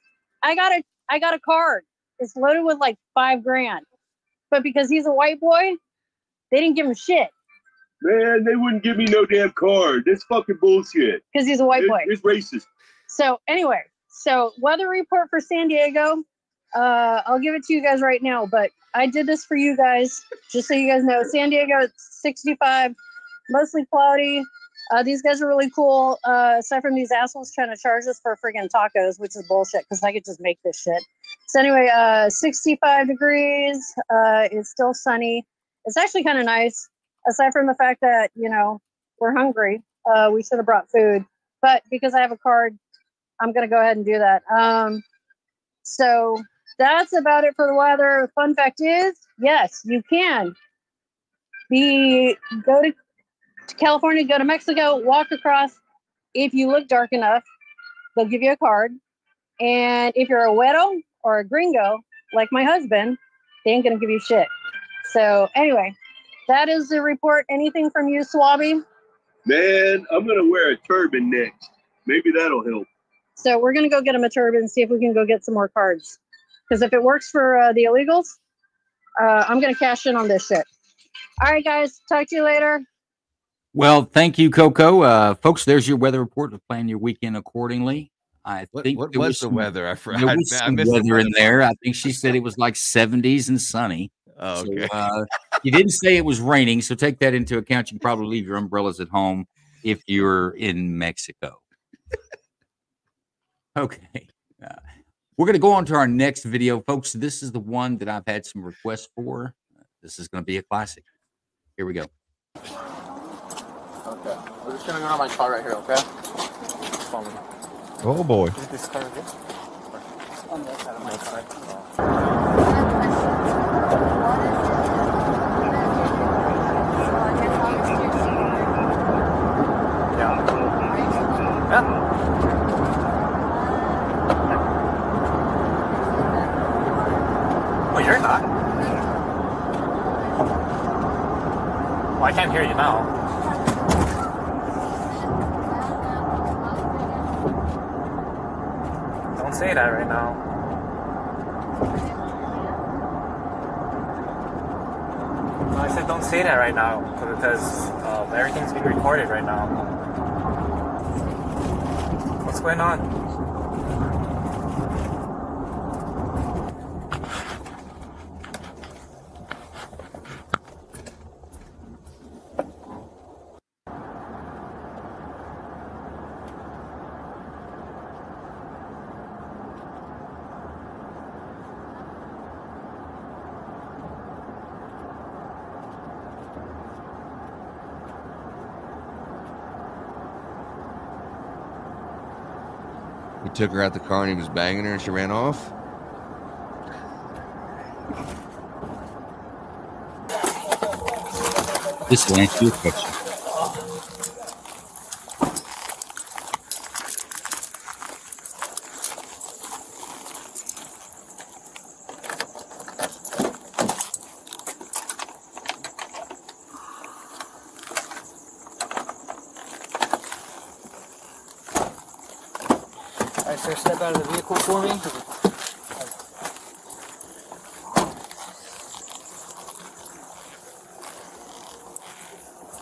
I got a card. It's loaded with like $5,000. But because he's a white boy, they didn't give him shit. Man, they wouldn't give me no damn card. That's fucking bullshit. Because he's a white boy. It's racist. So anyway, weather report for San Diego. I'll give it to you guys right now, but I did this for you guys, just so you guys know. San Diego, it's 65, mostly cloudy. These guys are really cool, aside from these assholes trying to charge us for friggin' tacos, which is bullshit, because I could just make this shit. So anyway, 65 degrees. It's still sunny. It's actually kind of nice, aside from the fact that, we're hungry. We should have brought food. But because I have a card, I'm going to go ahead and do that. So that's about it for the weather. Fun fact is, yes, you can go to California, go to Mexico, walk across. If you look dark enough, they'll give you a card. And if you're a güero or a gringo, like my husband, they ain't going to give you shit. So anyway, that is the report. Anything from you, Swabby? Man, I'm going to wear a turban next. Maybe that'll help. So we're going to go get him a turban and see if we can go get some more cards. Because if it works for the illegals, I'm going to cash in on this shit. All right, guys. Talk to you later. Well, thank you, Coco. Folks, there's your weather report. Plan your weekend accordingly. I think what there was the some, weather? There was some weather in there. I think she said it was like 70s and sunny. Oh, okay. So, you didn't say it was raining, so take that into account. You can probably leave your umbrellas at home if you're in Mexico. Okay. We're going to go on to our next video, folks. This is the one that I've had some requests for. This is going to be a classic. Here we go. Okay. We're just gonna go on my car right here, okay? Follow me. Oh boy. Is this car okay? On the other side of my car. Oh, you're not? can't hear you now. Don't say that right now. No, I said don't say that right now because everything's being recorded right now. What's going on? He took her out the car and he was banging her and she ran off. This will answer your question. All right, sir, step out of the vehicle for me.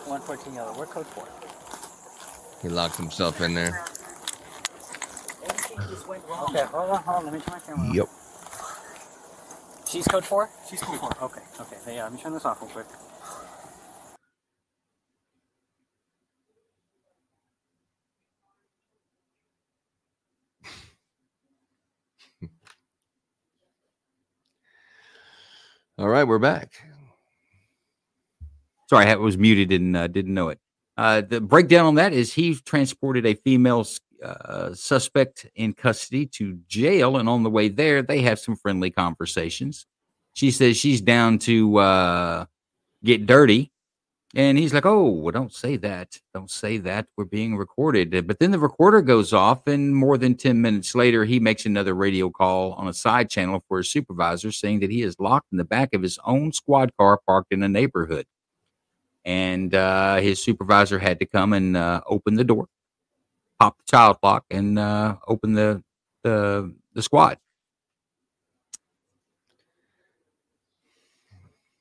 114 yellow. We're code 4. He locked himself in there. Okay, hold on. Let me turn my camera Yep. off. She's code 4? She's code 4. Okay. Yeah, let me turn this off real quick. All right, we're back. Sorry, I was muted and didn't know it. The breakdown on that is he transported a female suspect in custody to jail, and on the way there, they have some friendly conversations. She says she's down to get dirty, and he's like, "Oh, well, don't say that. Don't say that. We're being recorded." But then the recorder goes off, and more than 10 minutes later, he makes another radio call on a side channel for his supervisor, saying that he is locked in the back of his own squad car parked in a neighborhood. And his supervisor had to come and open the door, pop the child lock, and open the squad.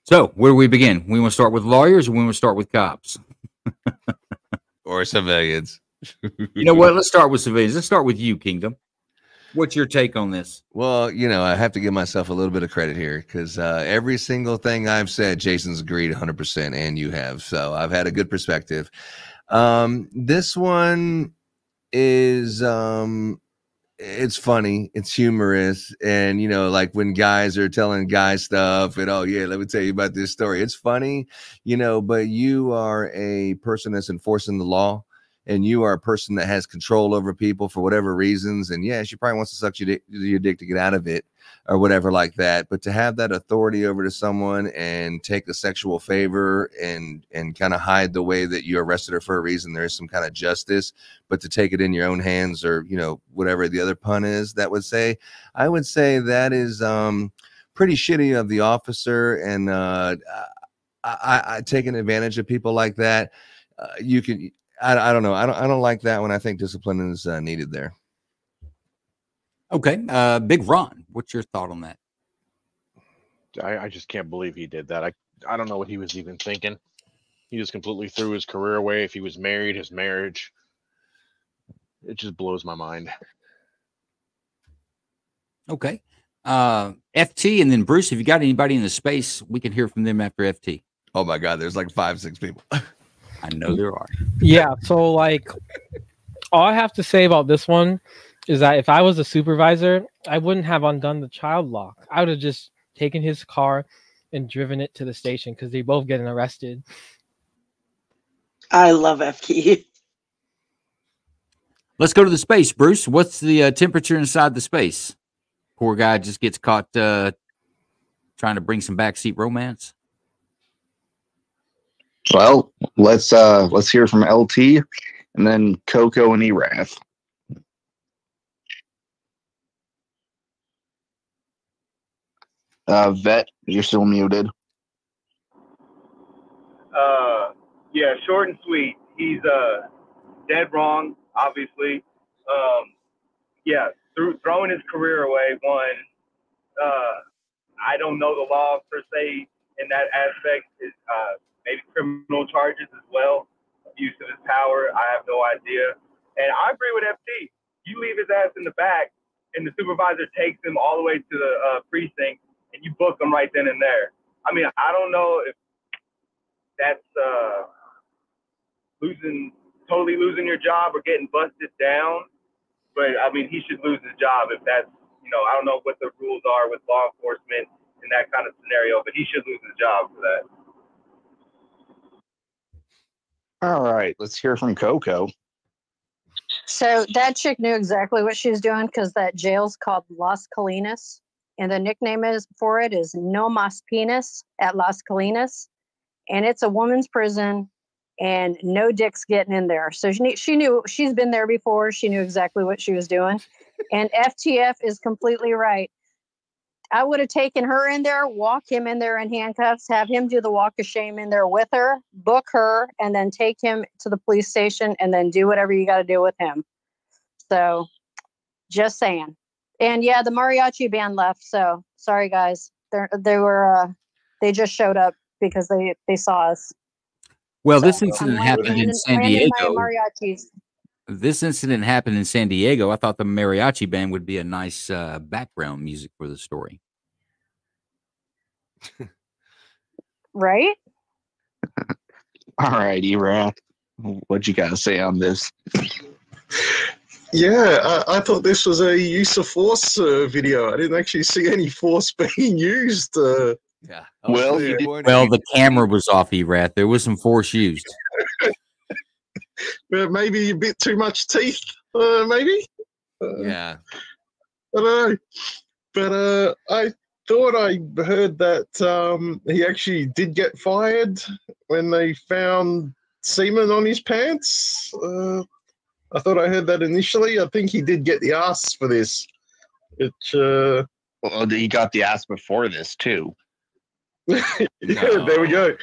So where do we begin? We want to start with lawyers, or we want to start with cops, or civilians? You know what? Let's start with civilians. Let's start with you, Kingdom. What's your take on this? Well, I have to give myself a little bit of credit here because every single thing I've said, Jason's agreed 100%, and you have. So I've had a good perspective. This one is it's funny, it's humorous, and like when guys are telling guys stuff, and oh yeah, let me tell you about this story. It's funny, but you are a person that's enforcing the law, and you are a person that has control over people for whatever reasons. And yeah, she probably wants to suck your dick to get out of it or whatever like that. But to have that authority over to someone and take a sexual favor and kind of hide the way that you arrested her for a reason, there is some kind of justice. But to take it in your own hands, or whatever the other pun is, I would say that is pretty shitty of the officer. And I taking advantage of people like that. You can. I don't know. I don't like that one. I think discipline is needed there. Okay. Big Ron, what's your thought on that? I just can't believe he did that. I don't know what he was even thinking. He just completely threw his career away. If he was married, his marriage. It just blows my mind. Okay. FT, and then Bruce, if you got anybody in the space, we can hear from them after FT. Oh my God, there's like 5-6 people. I know there are. Yeah, so like all I have to say about this one is that if I was a supervisor, I wouldn't have undone the child lock. I would have just taken his car and driven it to the station because they're both getting arrested. I love FT. Let's go to the space, Bruce. What's the temperature inside the space? Poor guy just gets caught trying to bring some backseat romance. Well, let's hear from LT and then Coco and Erath. Vet, you're still muted. Yeah, short and sweet. He's dead wrong, obviously. Yeah, throwing his career away. One, I don't know the law per se in that aspect. Is maybe criminal charges as well, abuse of his power. I have no idea. And I agree with FT. You leave his ass in the back, and the supervisor takes him all the way to the precinct, and you book him right then and there. I mean, I don't know if that's totally losing your job or getting busted down. But I mean, he should lose his job if that's, I don't know what the rules are with law enforcement in that kind of scenario, but he should lose his job for that. All right, let's hear from Coco. So that chick knew exactly what she was doing because that jail's called Las Colinas, and the nickname for it is No Mas Penis at Las Colinas, and it's a woman's prison, and no dick's getting in there. So she knew, she's been there before. She knew exactly what she was doing, and FTF is completely right. I would have taken her in there, walk him in there in handcuffs, have him do the walk of shame in there with her, book her, and then take him to the police station and then do whatever you got to do with him. So just saying. And yeah, the mariachi band left. So sorry, guys. They just showed up because they saw us. Well, So this incident happened in San Diego. Mariachis. This incident happened in San Diego. I thought the mariachi band would be a nice background music for the story. Right? All right, Erath, what you got to say on this? Yeah, I thought this was a use of force video. I didn't actually see any force being used. Yeah. Well, the camera was off, Erath. There was some force used. But maybe a bit too much teeth, maybe? Yeah. I don't know. But I thought I heard that he actually did get fired when they found semen on his pants. I thought I heard that initially. I think he did get the ass for this. Well, he got the ass before this, too. Yeah, there we go.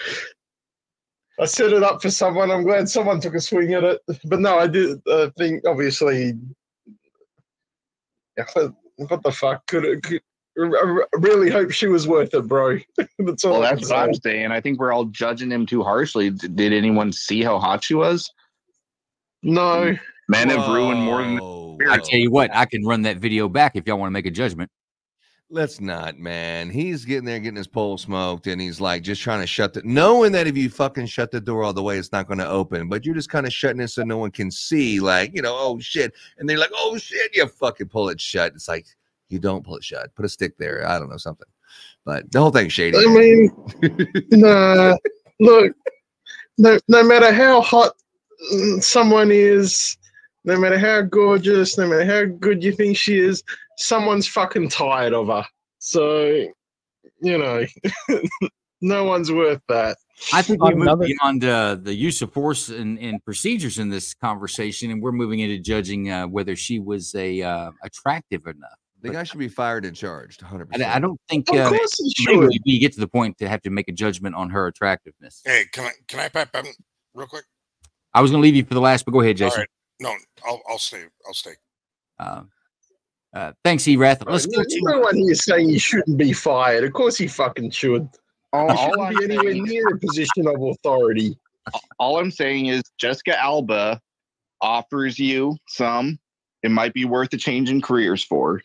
I set it up for someone. I'm glad someone took a swing at it. But no, I did think, obviously, what the fuck? I really hope she was worth it, bro. That's all. Well, that's what I'm saying. I think we're all judging him too harshly. Did anyone see how hot she was? No. Men have ruined more than... I tell you what, I can run that video back if y'all want to make a judgment. Let's not, man. He's getting there, getting his pole smoked, and he's like just trying to shut knowing that if you fucking shut the door all the way, it's not going to open. But you're just kind of shutting it so no one can see, like, oh shit. And they're like, oh shit, you fucking pull it shut. It's like, you don't pull it shut. Put a stick there. I don't know, something. But the whole thing's shady. I mean, nah, look, no matter how hot someone is, no matter how gorgeous, no matter how good you think she is, someone's fucking tired of her. So, no one's worth that. I think we moved beyond the use of force and procedures in this conversation, and we're moving into judging whether she was attractive enough. The guy should be fired and charged, 100%. I don't think Of course he should. we get to the point to have to make a judgment on her attractiveness. Hey, can I pipe in real quick? I was going to leave you for the last, but go ahead, Jason. All right. No, I'll stay. Thanks, Erath. Let's go to no one here saying he shouldn't be fired. Of course he fucking should. He shouldn't be anywhere near a position of authority. All I'm saying is Jessica Alba offers you some. It might be worth a change in careers for.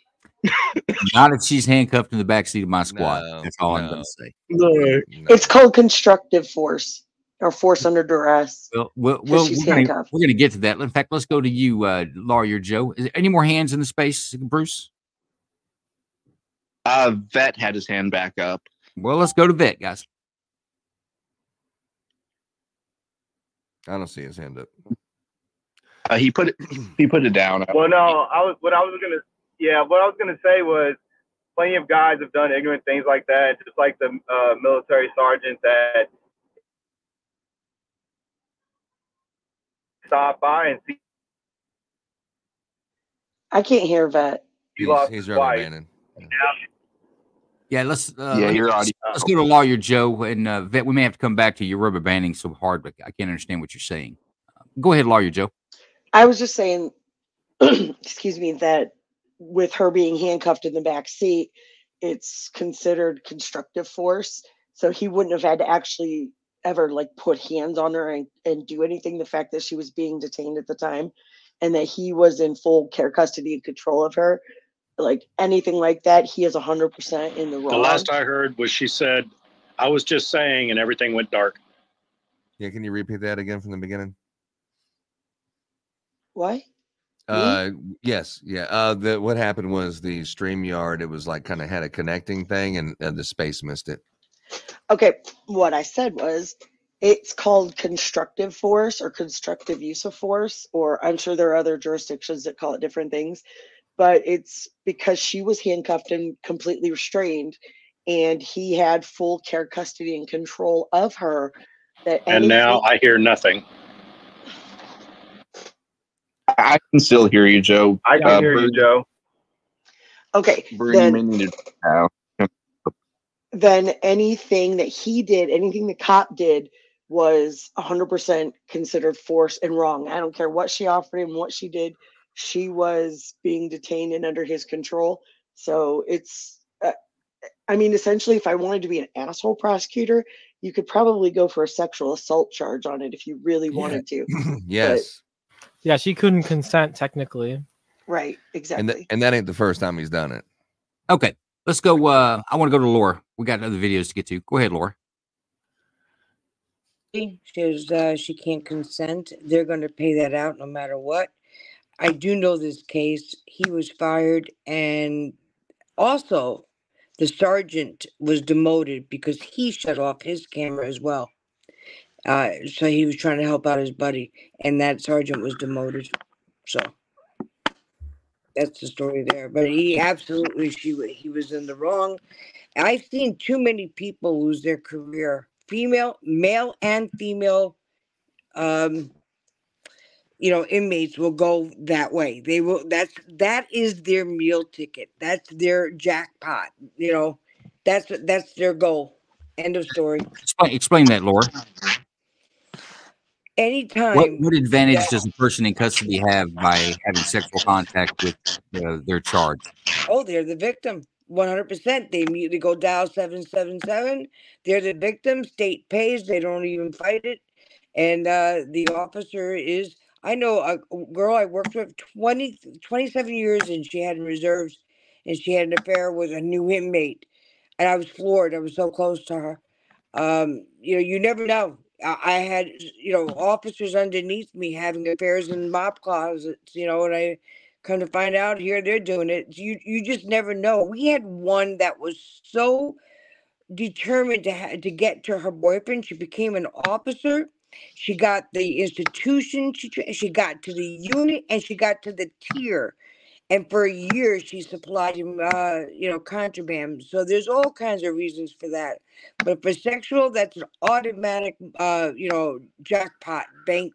Not if she's handcuffed in the backseat of my squad. That's all I'm going to say. No. It's called constructive force or force under duress. Well, we're going to get to that. In fact, let's go to you, Lawyer Joe. Is there any more hands in the space, Bruce? Vet had his hand back up. Well, let's go to Vet, guys. I don't see his hand up. He put it down. Well, no, what I was gonna say was plenty of guys have done ignorant things like that, just like the military sergeant that stop by and see. I can't hear Vet. He lost he's his wife. rubber-banding. Yeah, let's your audio. let's go to lawyer Joe, and Vet, we may have to come back to you. Rubber banding so hard, but I can't understand what you're saying. Go ahead, lawyer Joe. I was just saying, excuse me, that with her being handcuffed in the back seat, it's considered constructive force. So he wouldn't have had to actually ever like put hands on her and do anything. The fact that she was being detained at the time and that he was in full care, custody, and control of her, like anything like that, he is 100% in the The wrong. last I heard was she said, "I was just saying," and everything went dark. Yeah, can you repeat that again from the beginning? What? Yes, yeah. What happened was the StreamYard, it was like kind of had a connecting thing, and the space missed it. Okay, what I said was it's called constructive force or constructive use of force, or I'm sure there are other jurisdictions that call it different things, but it's because she was handcuffed and completely restrained, and he had full care, custody, and control of her. That And now I hear nothing. I can still hear you, Joe. I can hear you, Joe. Okay, then anything that he did, anything the cop did was 100% considered force and wrong. I don't care what she offered him, what she did. She was being detained and under his control. So it's, I mean, essentially, if I wanted to be an asshole prosecutor, you could probably go for a sexual assault charge on it if you really wanted to. Yes. Yeah, she couldn't consent technically. Right, exactly. And that ain't the first time he's done it. Okay, let's go. I want to go to Laura. We got other videos to get to. Go ahead, Laura. She says she can't consent. They're going to pay that out no matter what. I do know this case. He was fired, and also the sergeant was demoted because he shut off his camera as well. So he was trying to help out his buddy, and that sergeant was demoted. So that's the story there. But he absolutely, he was in the wrong. I've seen too many people lose their career, male and female. Inmates will go that way. They will. That is their meal ticket. That's their jackpot. That's their goal. End of story. Explain that, Laura. Anytime. What advantage does a person in custody have by having sexual contact with their charge? Oh, they're the victim. 100%. They immediately go dial 777. They're the victim. State pays. They don't even fight it. And the officer is, I know a girl I worked with 27 years, and she had in reserves, and she had an affair with a new inmate. And I was floored. I was so close to her. You never know. I had, officers underneath me having affairs in mop closets, and I come to find out here they're doing it. You just never know. We had one that was so determined to get to her boyfriend. She became an officer. She got the institution. She got to the unit, and she got to the tier. And for a year, she supplied him, contraband. So there's all kinds of reasons for that. But for sexual, that's an automatic, jackpot. Bank,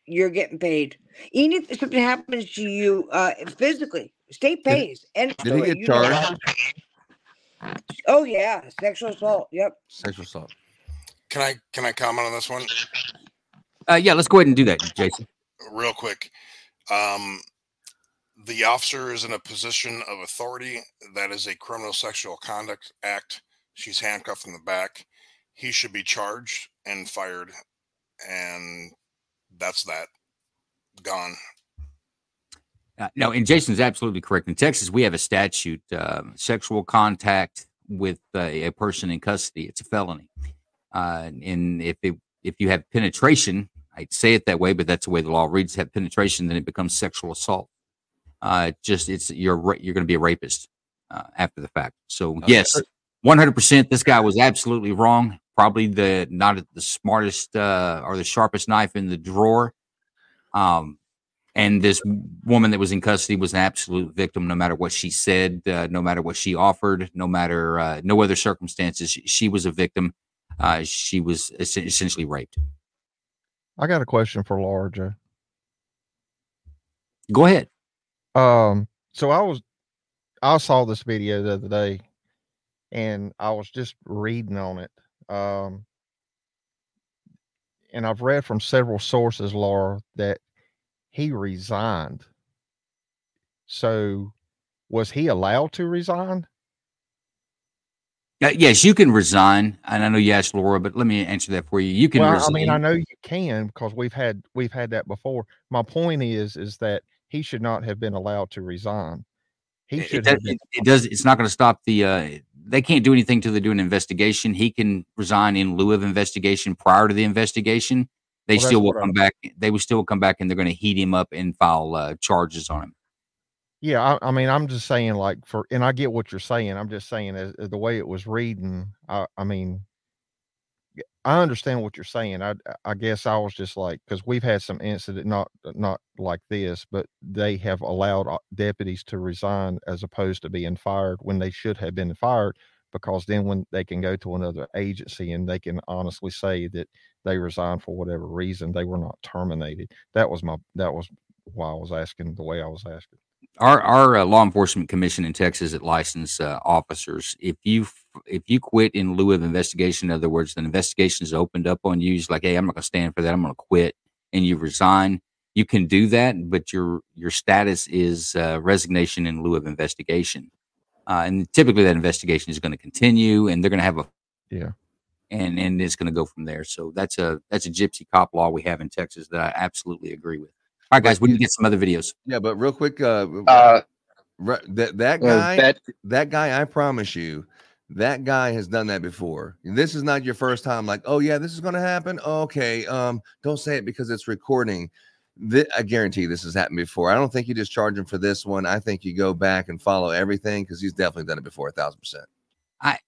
you're getting paid. Even if something happens to you physically, state pays. Did he get charged? Oh yeah, sexual assault. Yep. Sexual assault. Can I comment on this one? Yeah, let's go ahead and do that, Jason. Real quick. The officer is in a position of authority. That is a criminal sexual conduct act. She's handcuffed in the back. He should be charged and fired. And that's that. Gone. No, and Jason's absolutely correct. In Texas, we have a statute, sexual contact with a person in custody. It's a felony. And if you have penetration, I'd say it that way, but that's the way the law reads. Have penetration, then it becomes sexual assault. You're going to be a rapist after the fact. So yes, 100%. This guy was absolutely wrong. Probably not the smartest or the sharpest knife in the drawer. And this woman that was in custody was an absolute victim. No matter what she said, no matter what she offered, no matter no other circumstances, she was a victim. She was essentially raped. I got a question for Laura, Joe. Go ahead. So I saw this video the other day, and I was just reading on it. And I've read from several sources, Laura, that he resigned. So was he allowed to resign? Yes, you can resign. And I know you asked Laura, but let me answer that for you. You can Well, I mean, I resign. know you can because we've had that before. My point is that he should not have been allowed to resign. He should have been. It does. It's not going to stop the. They can't do anything till they do an investigation. He can resign in lieu of investigation. Prior to the investigation, they Well, that's still will what come back. They will still come back, and they're going to heat him up and file charges on him. Yeah, I mean, I'm just saying, like, and I get what you're saying. I'm just saying, as the way it was reading, I mean, I understand what you're saying. I guess I was just like, because we've had some incident, not like this, but they have allowed deputies to resign as opposed to being fired when they should have been fired, because then when they can go to another agency and they can honestly say that they resigned for whatever reason, they were not terminated. That was why I was asking the way I was asking. Our law enforcement commission in Texas at licensed officers, if you quit in lieu of investigation, in other words, the investigation is opened up on you, it's like, hey, I'm not going to stand for that, I'm going to quit, and you resign, you can do that, but your status is resignation in lieu of investigation, and typically that investigation is going to continue, and they're going to have and it's going to go from there. So that's a gypsy cop law we have in Texas that I absolutely agree with. All right, guys, we can get some other videos. Yeah, but real quick, that guy, I promise you, that guy has done that before. This is not your first time. Like, oh yeah, this is going to happen. Okay, don't say it because it's recording. I guarantee this has happened before. I don't think you just charge him for this one. I think you go back and follow everything because he's definitely done it before, 1,000%.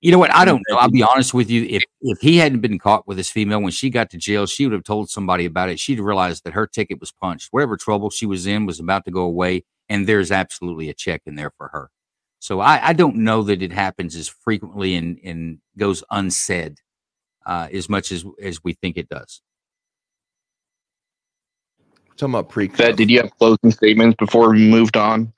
You know what? I don't know. I'll be honest with you. If he hadn't been caught with this female when she got to jail, she would have told somebody about it. She'd realized that her ticket was punched. Whatever trouble she was in was about to go away, and there's absolutely a check in there for her. So I don't know that it happens as frequently and goes unsaid as much as we think it does. Talking about Vet, did you have closing statements before we moved on?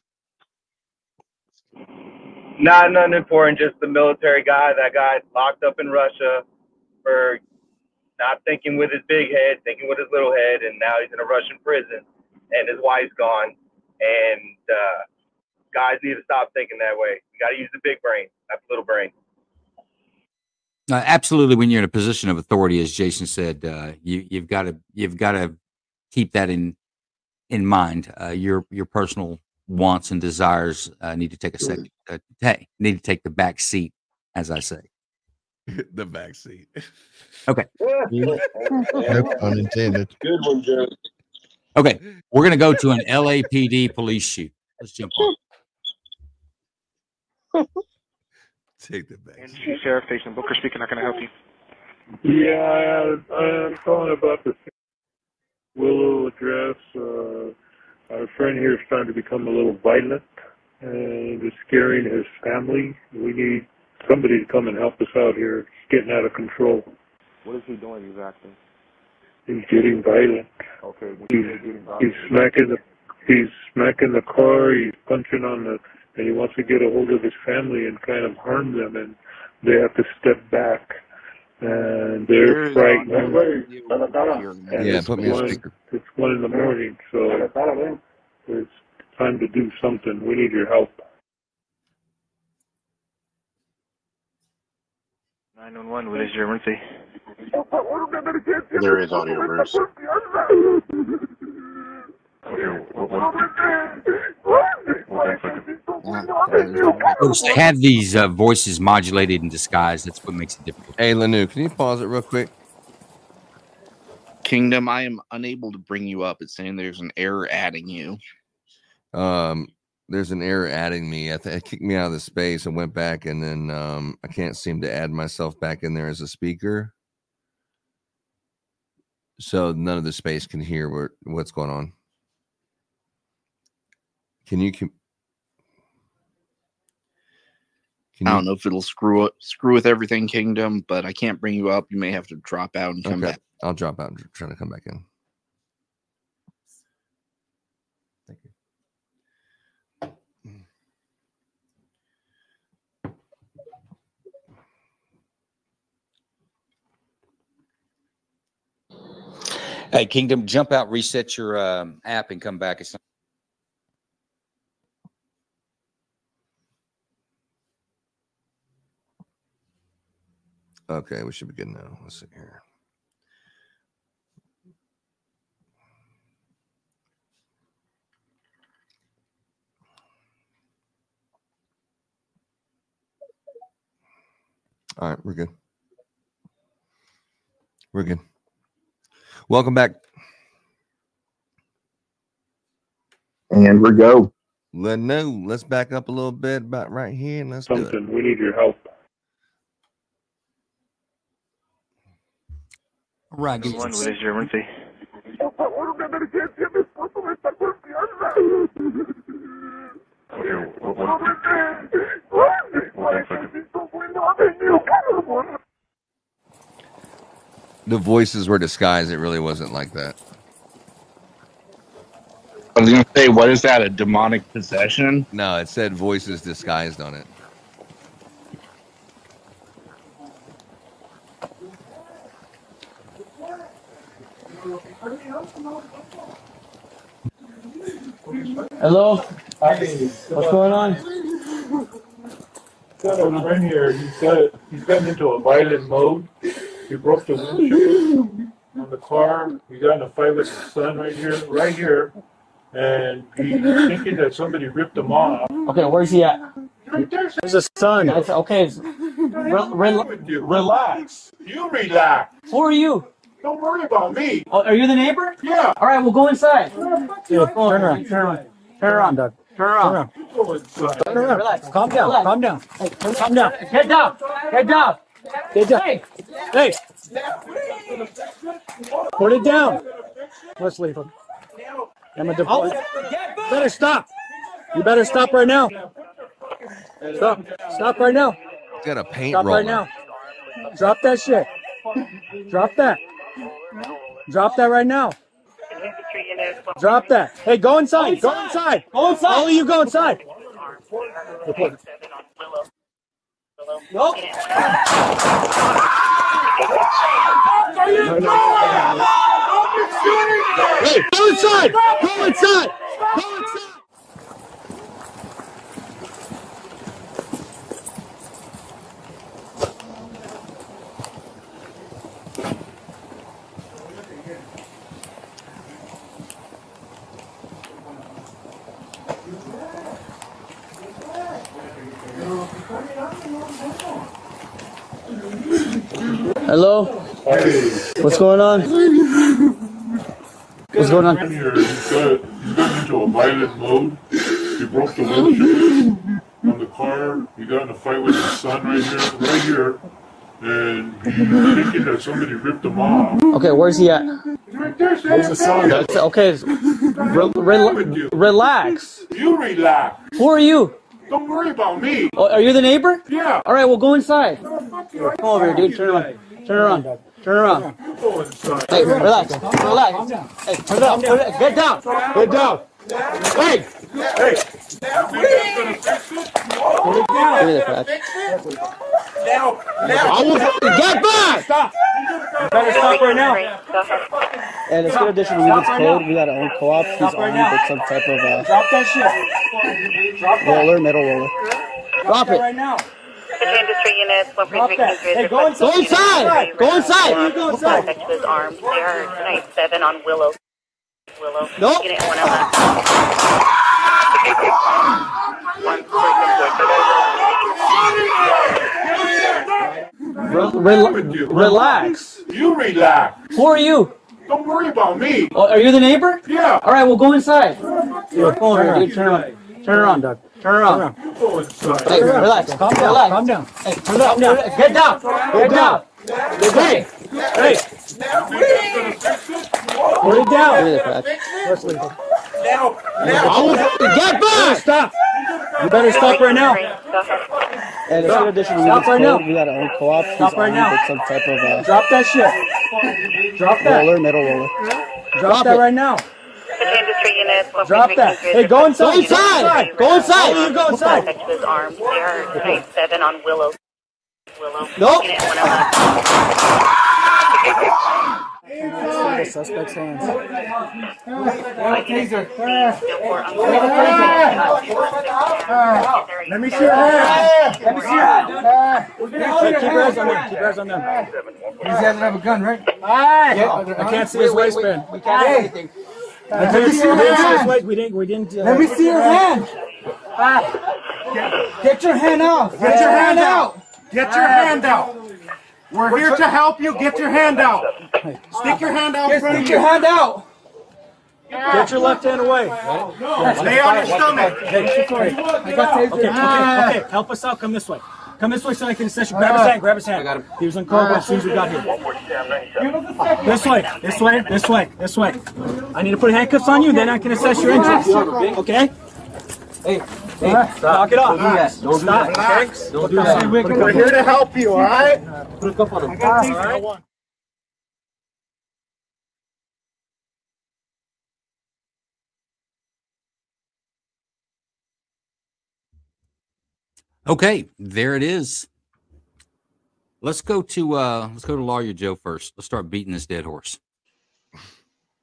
Not nothing important, just the military guy that got locked up in Russia for not thinking with his big head, thinking with his little head, and now he's in a Russian prison, and his wife's gone. And guys need to stop thinking that way. You got to use the big brain, not the little brain. Absolutely, when you're in a position of authority, as Jason said, you've got to keep that in mind. Your personal wants and desires need to take a second. Need to take the back seat, as I say. The back seat. Okay. No pun intended. Good one, Joe. Okay, we're gonna go to an LAPD police shoot. Let's jump on. Take the back. Sheriff Station Booker speaking. How can I help you? Yeah, I'm calling about the Willow address. Our friend here is starting to become a little violent and is scaring his family. We need somebody to come and help us out here. It's getting out of control. What is he doing exactly? He's getting violent. Okay. He's smacking the car. He's punching on and he wants to get a hold of his family and kind of harm them, and they have to step back. And they're frightened. And Yeah, put me on speaker. It's 1 in the morning, so it's time to do something. We need your help. 911, what is your emergency? There is audio verse. They have these voices modulated and disguised. That's what makes it difficult. Hey, Lnu, can you pause it real quick? Kingdom, I am unable to bring you up. It's saying there's an error adding you. There's an error adding me. It kicked me out of the space and went back, and then I can't seem to add myself back in there as a speaker. So none of the space can hear what's going on. Can you? I don't know if it'll screw with everything, Kingdom, but I can't bring you up. You may have to drop out and come back. I'll drop out and try to come back in. Thank you. Hey, Kingdom, jump out, reset your app, and come back. It's Okay, we should be good now. Let's see here. All right, we're good. We're good. Welcome back. And we go. Lnu, let's back up a little bit about right here and let's do it. Something. We need your help. Right. What is your emergency? The voices were disguised. It really wasn't like that. I was gonna say, what is that? A demonic possession? No, it said voices disguised on it. Hello? What's going on? Got a friend here. He's gotten into a violent mode. He broke the windshield on the car. He got in a fight with his son right here, and he's thinking that somebody ripped him off. Okay, where's he at? Right there. There's a son. Okay. Relax. You relax. Who are you? Don't worry about me. Oh, are you the neighbor? Yeah. All right, we'll go inside. Yeah, turn around. Turn around, Doug. Turn around. Turn around. Relax. Calm down. Relax. Calm down. Hey, calm down. Get down. Get down. Get down. Hey. Put it down. Let's leave him. I'm a deploy. You better stop. You better stop right now. Stop. Stop right now. It's got a paint Stop roller. right now. Drop that shit. Drop that. Drop that right now. Drop that. Hey, go inside. Go inside. Go inside. All of you go inside. Nope. Hey, go inside. Go inside. Go inside. Hello? What's going on? What's going on? He's gotten into a violent mode. He broke the windshield on the car. He got in a fight with his son right here, and he's thinking that somebody ripped him off. Okay, where's he at? Right there, where's the son? That's okay. Relax. You relax. Who are you? Don't worry about me. Oh, are you the neighbor? Yeah. All right, we'll go inside. Come over here, dude. Turn around. Turn around. Turn around. Hey, relax. Relax. Hey, turn it up. Get down. Get down. Hey. Hey. Put it down. Give me the crack. Get back! Stop! You better stop right now. And it's in addition to Unit's code, we got our own co-op. He's armed with some type of drop that shit. Drop that. Roller, metal roller. Drop it right now. Industry units, 1.3 Hey, go inside! Go inside! Go inside! Go inside! Affect his arms. They are tonight 7 on Willow. Nope. Unit 1 Relax. You relax. Who are you? Don't worry about me. Oh, are you the neighbor? Yeah. All right, we'll go inside. Come over here, dude. Turn around. Turn around, Doug. Turn around. Hey, relax. Calm down. Relax. Calm down. Hey, turn it up. Get down. Get down. Hey. Hey. Put it down. Give me the crack. Let's leave him. Get back! Stop! You better stop right now. And in addition to Unit's code, we got our own co-op. He's armed with some type of drop that shit. Drop that. Roller, metal roller. Drop that right now. Industry units, Drop that. Hey, go inside. Go inside. Go inside. You go inside. Affect his arms. They are tonight 7 on Willow. Nope. Unit The suspect's hands. Taser. Let me see your hand. Let me see your hand. Keep your eyes on them. Keep your eyes on them. He doesn't have a gun, right? I can't see his waistband. We can't see anything. I can't see his waist. We didn't. Let me see your hand. Get your hand out. Get your hand out. Get your hand out. We're here to help you. Get your hand out. Stick your hand out in front of you. Stick your hand out. Get your left hand away. Lay on your stomach. Okay. Help us out. Come this way. Come this way so I can assess you. Grab his hand. Grab his hand. I got him. He was unconscious as soon as we got here. This way. This way. This way. This way. I need to put handcuffs on you, then I can assess your injuries. Okay? Hey, knock it off. Don't stop. Relax. Don't do that. We're here to help you, all right? Put a cuff on him. All right? Okay, there it is. Let's go to Lawyer Joe first. Let's start beating this dead horse.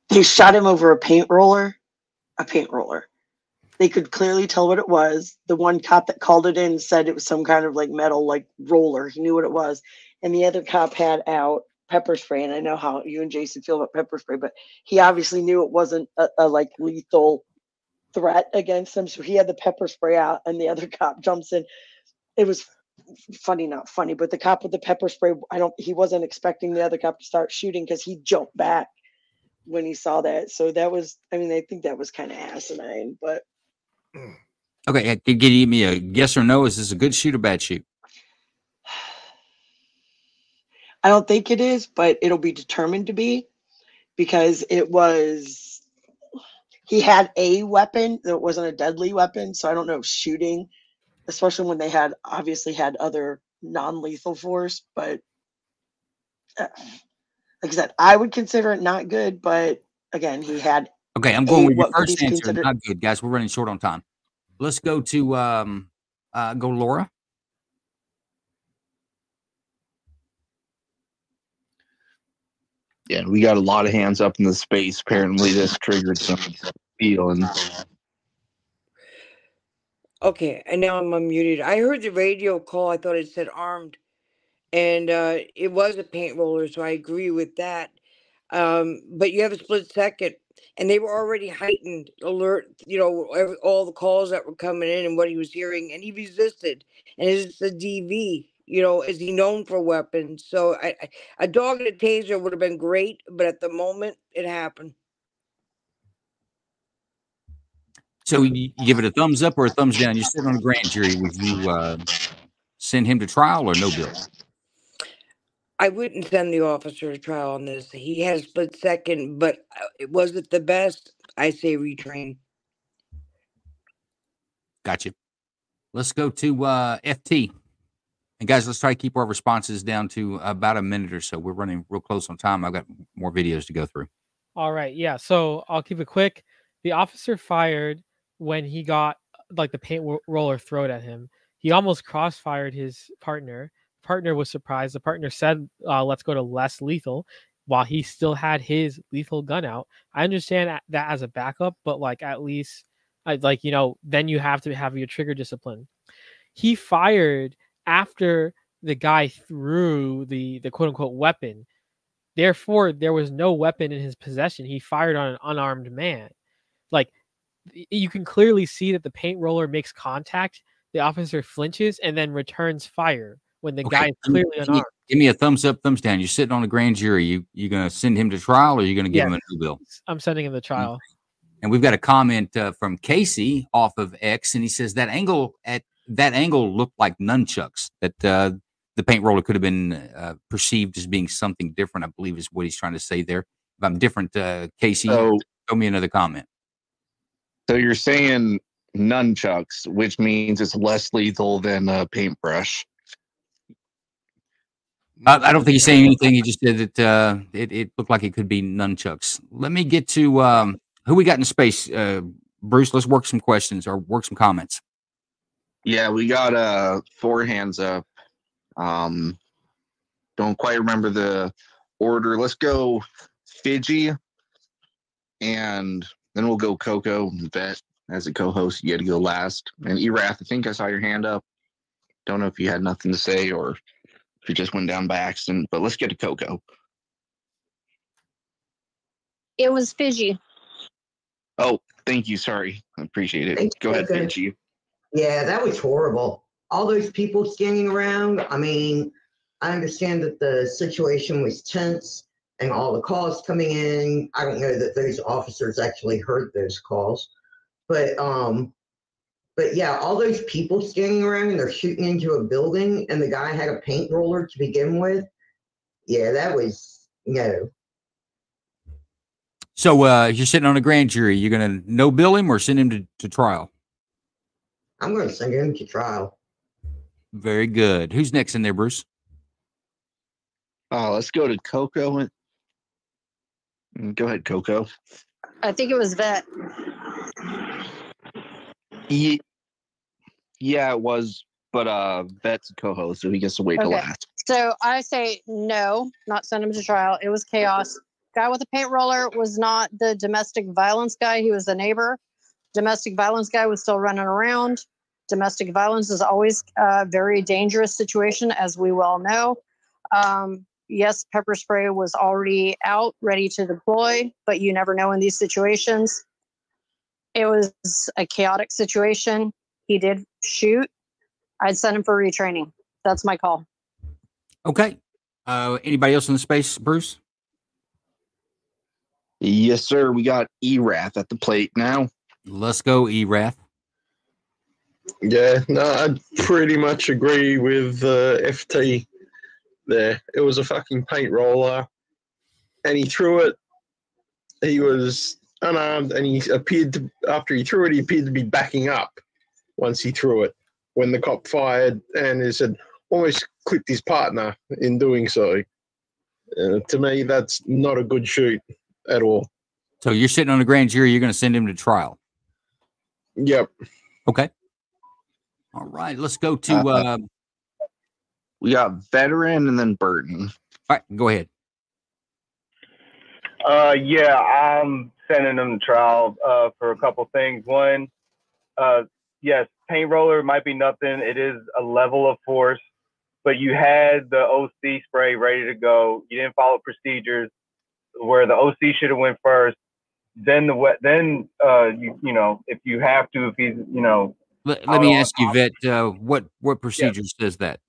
They shot him over a paint roller. A paint roller. They could clearly tell what it was. The one cop that called it in said it was some kind of like metal like roller. He knew what it was. And the other cop had out pepper spray. And I know how you and Jason feel about pepper spray, but he obviously knew it wasn't a like lethal threat against him. So he had the pepper spray out and the other cop jumps in. It was funny, not funny, but the cop with the pepper spray, he wasn't expecting the other cop to start shooting because he jumped back when he saw that. So that was, I think that was kind of asinine, but. Okay, can you give me a yes or no? Is this a good shoot or bad shoot? I don't think it is, but it'll be determined to be because he had a weapon that wasn't a deadly weapon. So I don't know if shooting, especially when they obviously had other non-lethal force, but like I said, I would consider it not good, but again, he had. Okay, I'm going with your first answer. Not good, guys. We're running short on time. Let's go to go Laura. Yeah, we got a lot of hands up in the space. Apparently, this triggered some feeling. Okay, and now I'm unmuted. I heard the radio call. I thought it said armed, and it was a paint roller, so I agree with that. But you have a split second, and they were already heightened alert. All the calls that were coming in and what he was hearing, and he resisted. And it's a DV. Is he known for weapons? So a dog and a taser would have been great, but at the moment, it happened. So you give it a thumbs up or a thumbs down? You sit on a grand jury. Would you send him to trial or no bill? I wouldn't send the officer to trial on this. He had a split second, but was it the best? I say retrain. Gotcha. Let's go to FT. And guys, let's try to keep our responses down to about a minute or so. We're running real close on time. I've got more videos to go through. All right. Yeah. So I'll keep it quick. The officer fired when he got like the paint roller thrown at him. He almost crossfired his partner. Partner was surprised. The partner said, let's go to less lethal while he still had his lethal gun out. I understand that as a backup, but like at least then you have to have your trigger discipline. He fired after the guy threw the quote unquote weapon. Therefore, there was no weapon in his possession. He fired on an unarmed man. Like you can clearly see that the paint roller makes contact. The officer flinches and then returns fire when the guy is clearly unarmed. Give me a thumbs up, thumbs down. You're sitting on a grand jury. You going to send him to trial or are you going to give him a new bill? I'm sending him to trial. And we've got a comment from Casey off of X, and he says that angle looked like nunchucks. That the paint roller could have been perceived as being something different, I believe is what he's trying to say there. If I'm different, Casey, show me another comment. So you're saying nunchucks, which means it's less lethal than a paintbrush. I don't think he's saying anything. He just said that it looked like it could be nunchucks. Let me get to who we got in space. Bruce, let's work some questions or work some comments. Yeah, we got 4 hands up. Don't quite remember the order. Let's go Fidgy, and then we'll go Coco. Vet as a co-host, you had to go last. And Erath, I think I saw your hand up. Don't know if you had nothing to say or if you just went down by accident, but let's get to Coco. It was Fidgy. Oh, thank you. Sorry. I appreciate it. Thanks, Go ahead, Coco. Fidgy. Yeah, that was horrible. All those people standing around. I mean, I understand that the situation was tense and all the calls coming in. I don't know that those officers actually heard those calls, but yeah, all those people standing around and they're shooting into a building and the guy had a paint roller to begin with. Yeah, that was no. So you're sitting on a grand jury. You're going to no bill him or send him to trial? I'm going to send him to trial. Very good. Who's next in there, Bruce? Let's go to Coco. Go ahead, Coco. I think it was Vet. Yeah, it was, but Vet's a co-host, so he gets to wait till last. So I say no, not send him to trial. It was chaos. Guy with the paint roller was not the domestic violence guy. He was the neighbor. Domestic violence guy was still running around. Domestic violence is always a very dangerous situation, as we well know. Yes, pepper spray was already out, ready to deploy, but you never know in these situations. It was a chaotic situation. He did shoot. I'd send him for retraining. That's my call. Okay. Anybody else in the space, Bruce? Yes, sir. We got Erath at the plate now. Let's go, Erath. Yeah, no, I pretty much agree with FT there. It was a fucking paint roller, and he threw it. He was unarmed, and he appeared to, after he threw it, he appeared to be backing up once he threw it. When the cop fired, and he said, almost clipped his partner in doing so. To me, that's not a good shoot at all. So you're sitting on a grand jury. You're going to send him to trial. Yep. Okay. All right. Let's go to. We got Veteran and then Burton. All right. Go ahead. Yeah, I'm sending them to trial for a couple things. One, yes, paint roller might be nothing. It is a level of force, but you had the OC spray ready to go. You didn't follow procedures where the OC should have went first. Then you know, if you have to, if he's, you know. Let me ask you, Vet, what procedure says that?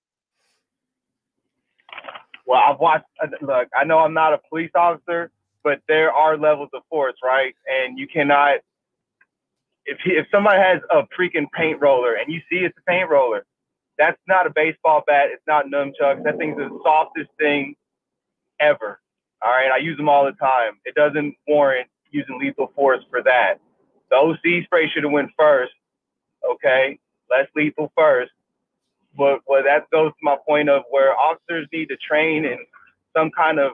Well, I've watched, look, I know I'm not a police officer, but there are levels of force, right? And you cannot, if somebody has a freaking paint roller and you see it's a paint roller, that's not a baseball bat. It's not nunchucks. That thing's the softest thing ever. All right. I use them all the time. It doesn't warrant using lethal force for that. The OC spray should have went first. Okay. Less lethal first. But that goes to my point of where officers need to train in some kind of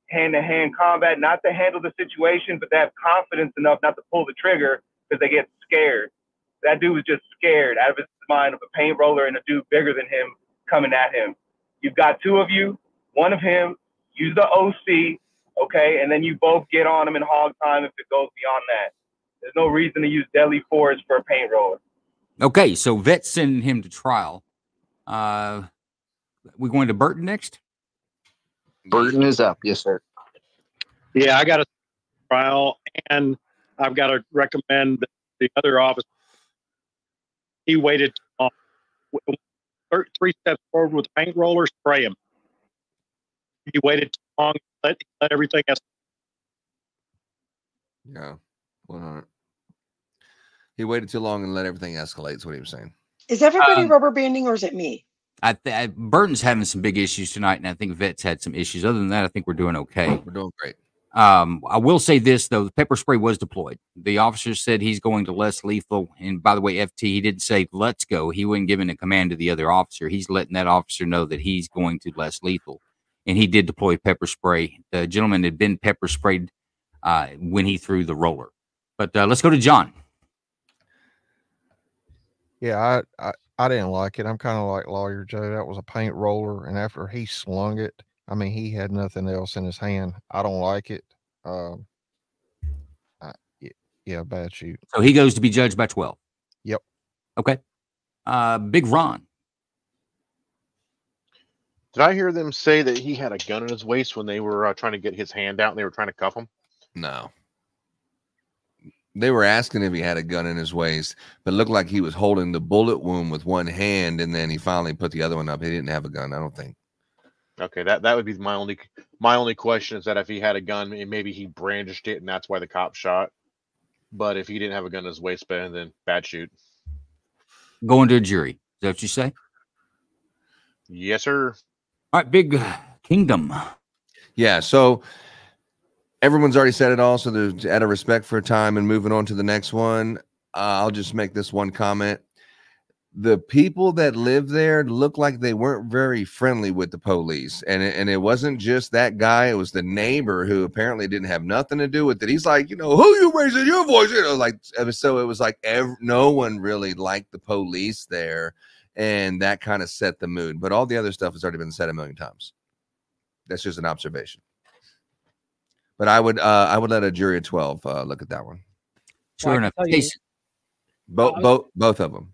hand-to-hand combat, not to handle the situation, but to have confidence enough not to pull the trigger because they get scared. That dude was just scared out of his mind of a paint roller and a dude bigger than him coming at him. You've got two of you, one of him, use the OC, okay, and then you both get on him in hog time if it goes beyond that. There's no reason to use deadly force for a paint roller. Okay, so Vet's sending him to trial. We going to Burton next? Burton is up. Yes, sir. Yeah, I got a trial, and I've got to recommend that the other officer. He waited too long. 3 steps forward with the paint roller, spray him. He waited too long. Let everything else. Yeah, 100. He waited too long and let everything escalate. Is what he was saying. Is everybody rubber banding, or is it me? Burton's having some big issues tonight, and I think Vet's had some issues. Other than that, I think we're doing okay. We're doing great. I will say this, though. The pepper spray was deployed. The officer said he's going to less lethal. And by the way, FT, he didn't say, let's go. He wasn't giving a command to the other officer. He's letting that officer know that he's going to less lethal. And he did deploy pepper spray. The gentleman had been pepper sprayed when he threw the roller. But let's go to John. Yeah, I didn't like it. I'm kind of like Lawyer Joe. That was a paint roller. And after he slung it, I mean, he had nothing else in his hand. I don't like it. Yeah, bad shoot. So he goes to be judged by 12. Yep. Okay. Big Ron. Did I hear them say that he had a gun in his waist when they were trying to get his hand out and they were trying to cuff him? No. They were asking if he had a gun in his waist, but it looked like he was holding the bullet wound with one hand, and then he finally put the other one up. He didn't have a gun, I don't think. Okay, that would be my only question, is that if he had a gun, maybe he brandished it and that's why the cop shot. But if he didn't have a gun in his waistband, then bad shoot. Going to a jury. Is that what you say? Yes, sir. All right, Big Kingdom. Yeah, so everyone's already said it all, so there's out of respect for time and moving on to the next one, I'll just make this one comment. The people that live there look like they weren't very friendly with the police. And it wasn't just that guy. It was the neighbor who apparently didn't have nothing to do with it. He's like, who you raising your voice? So it was like no one really liked the police there. And that kind of set the mood. But all the other stuff has already been said a million times. That's just an observation. But I would let a jury of 12 look at that one. Sure enough. Both of them.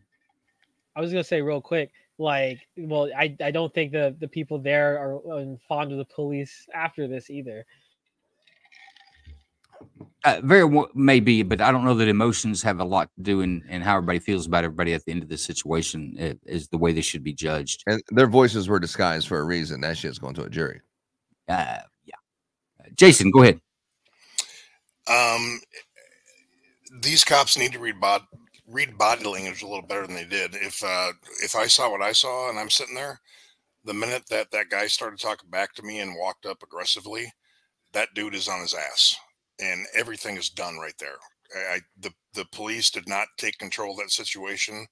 I was gonna say real quick, I don't think the people there are fond of the police after this either. Very well, maybe, but I don't know that emotions have a lot to do in how everybody feels about everybody at the end of the situation is the way they should be judged. And their voices were disguised for a reason. That shit's going to a jury. Yeah. Jason, go ahead. These cops need to read body language a little better than they did. If I saw what I saw and I'm sitting there, the minute that guy started talking back to me and walked up aggressively, that dude is on his ass, and everything is done right there. The police did not take control of that situation.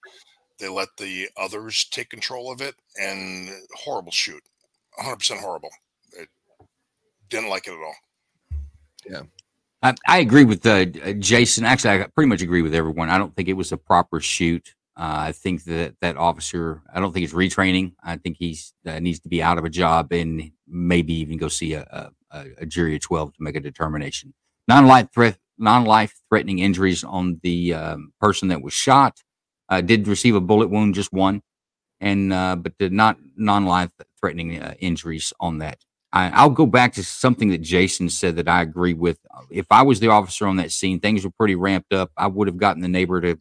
They let the others take control of it, and horrible shoot, 100% horrible. Didn't like it at all. Yeah. I agree with Jason. Actually, I pretty much agree with everyone. I don't think it was a proper shoot. I think that officer, I don't think it's retraining. I think he's needs to be out of a job and maybe even go see a jury of 12 to make a determination. Non-life threatening injuries on the person that was shot. Did receive a bullet wound, just one, and but did not non-life threatening injuries on that. I'll go back to something that Jason said that I agree with. If I was the officer on that scene, things were pretty ramped up. I would have gotten the neighbor to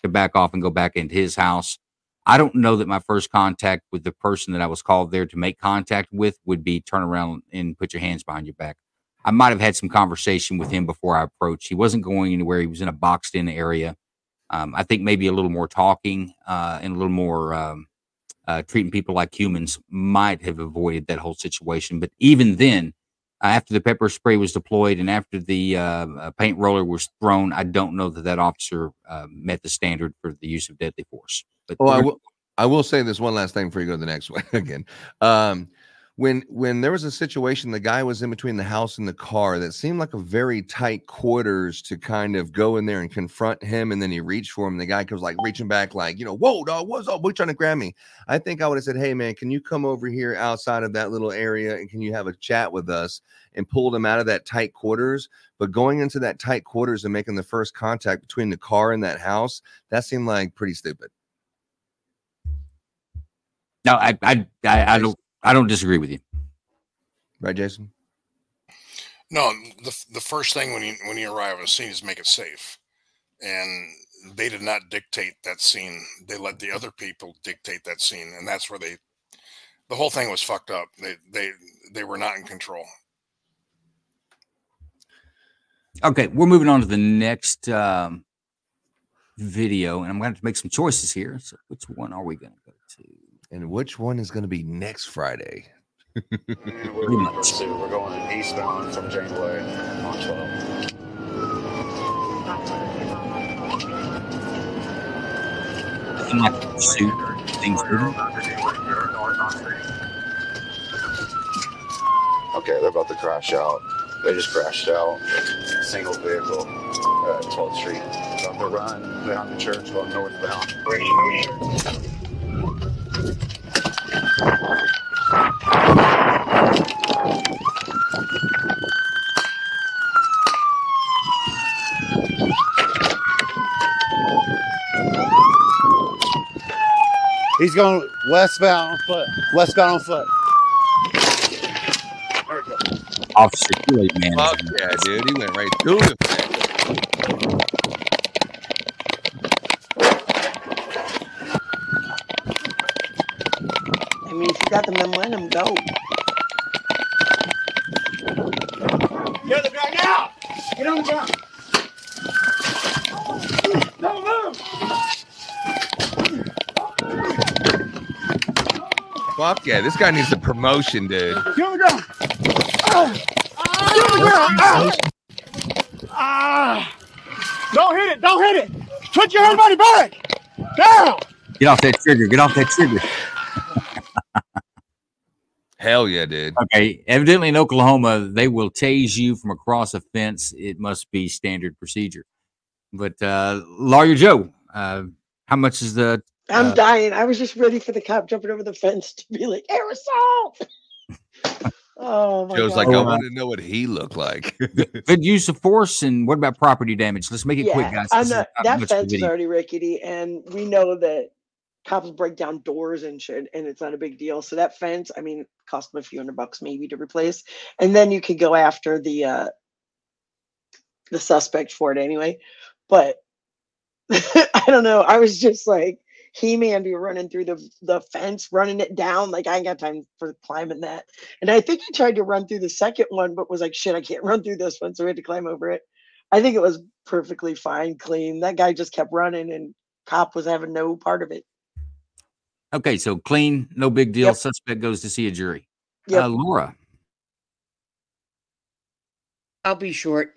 back off and go back into his house. I don't know that my first contact with the person that I was called there to make contact with would be turn around and put your hands behind your back. I might have had some conversation with him before I approached. He wasn't going anywhere. He was in a boxed-in area. I think maybe a little more talking and a little more treating people like humans might have avoided that whole situation. But even then, after the pepper spray was deployed and after the paint roller was thrown, I don't know that officer met the standard for the use of deadly force. But I will say this one last thing before you go to the next one again. When there was a situation, the guy was in between the house and the car that seemed like a very tight quarters to kind of go in there and confront him. And then he reached for him. The guy was like reaching back, like, whoa, dog, what's up? What are you trying to grab me? I think I would have said, hey, man, can you come over here outside of that little area and can you have a chat with us, and pulled him out of that tight quarters. But going into that tight quarters and making the first contact between the car and that house, that seemed like pretty stupid. No, I don't disagree with you. Right, Jason? No, the first thing when you arrive at a scene is make it safe. And they did not dictate that scene. They let the other people dictate that scene. And that's where the whole thing was fucked up. They were not in control. Okay, we're moving on to the next video, and I'm going to have to make some choices here. So which one are we going to go to? And which one is going to be next Friday? We're going eastbound from Janeway on 12. Okay, they're about to crash out. They just crashed out. Single vehicle at 12th Street. About to run behind the church going northbound. He's going westbound on foot. Westbound on foot. Officer Kool-Aid Man. Fuck yeah, dude. He went right through the fence. I mean, if you got the momentum, go. Get on the ground now! Get on the ground! Don't move! Fuck yeah, this guy needs a promotion, dude. Get on the ground! Get on the ground! Don't hit it! Don't hit it! Put your head on your back! Down! Get off that trigger. Get off that trigger. Hell yeah, dude. Okay. Evidently in Oklahoma, they will tase you from across a fence. It must be standard procedure. But Lawyer Joe, how much is the... I'm dying. I was just ready for the cop jumping over the fence to be like, aerosol! Oh, my Joe's God. like, I want to know what he looked like. Good use of force, and what about property damage? Let's make it quick, guys. I'm This is not, not that much of a fence is video. already rickety, and we know that cops break down doors and shit, and it's not a big deal. So that fence, I mean, cost them a few $100 maybe to replace, and then you could go after the suspect for it anyway. But I don't know. I was just like, He-Man be running through the fence, running it down. Like, I ain't got time for climbing that. And I think he tried to run through the second one, but was like, shit, I can't run through this one. So we had to climb over it. I think it was perfectly fine, clean. That guy just kept running, and cop was having no part of it. Okay, so clean, no big deal. Yep. Suspect goes to see a jury. Yep. Laura. I'll be short.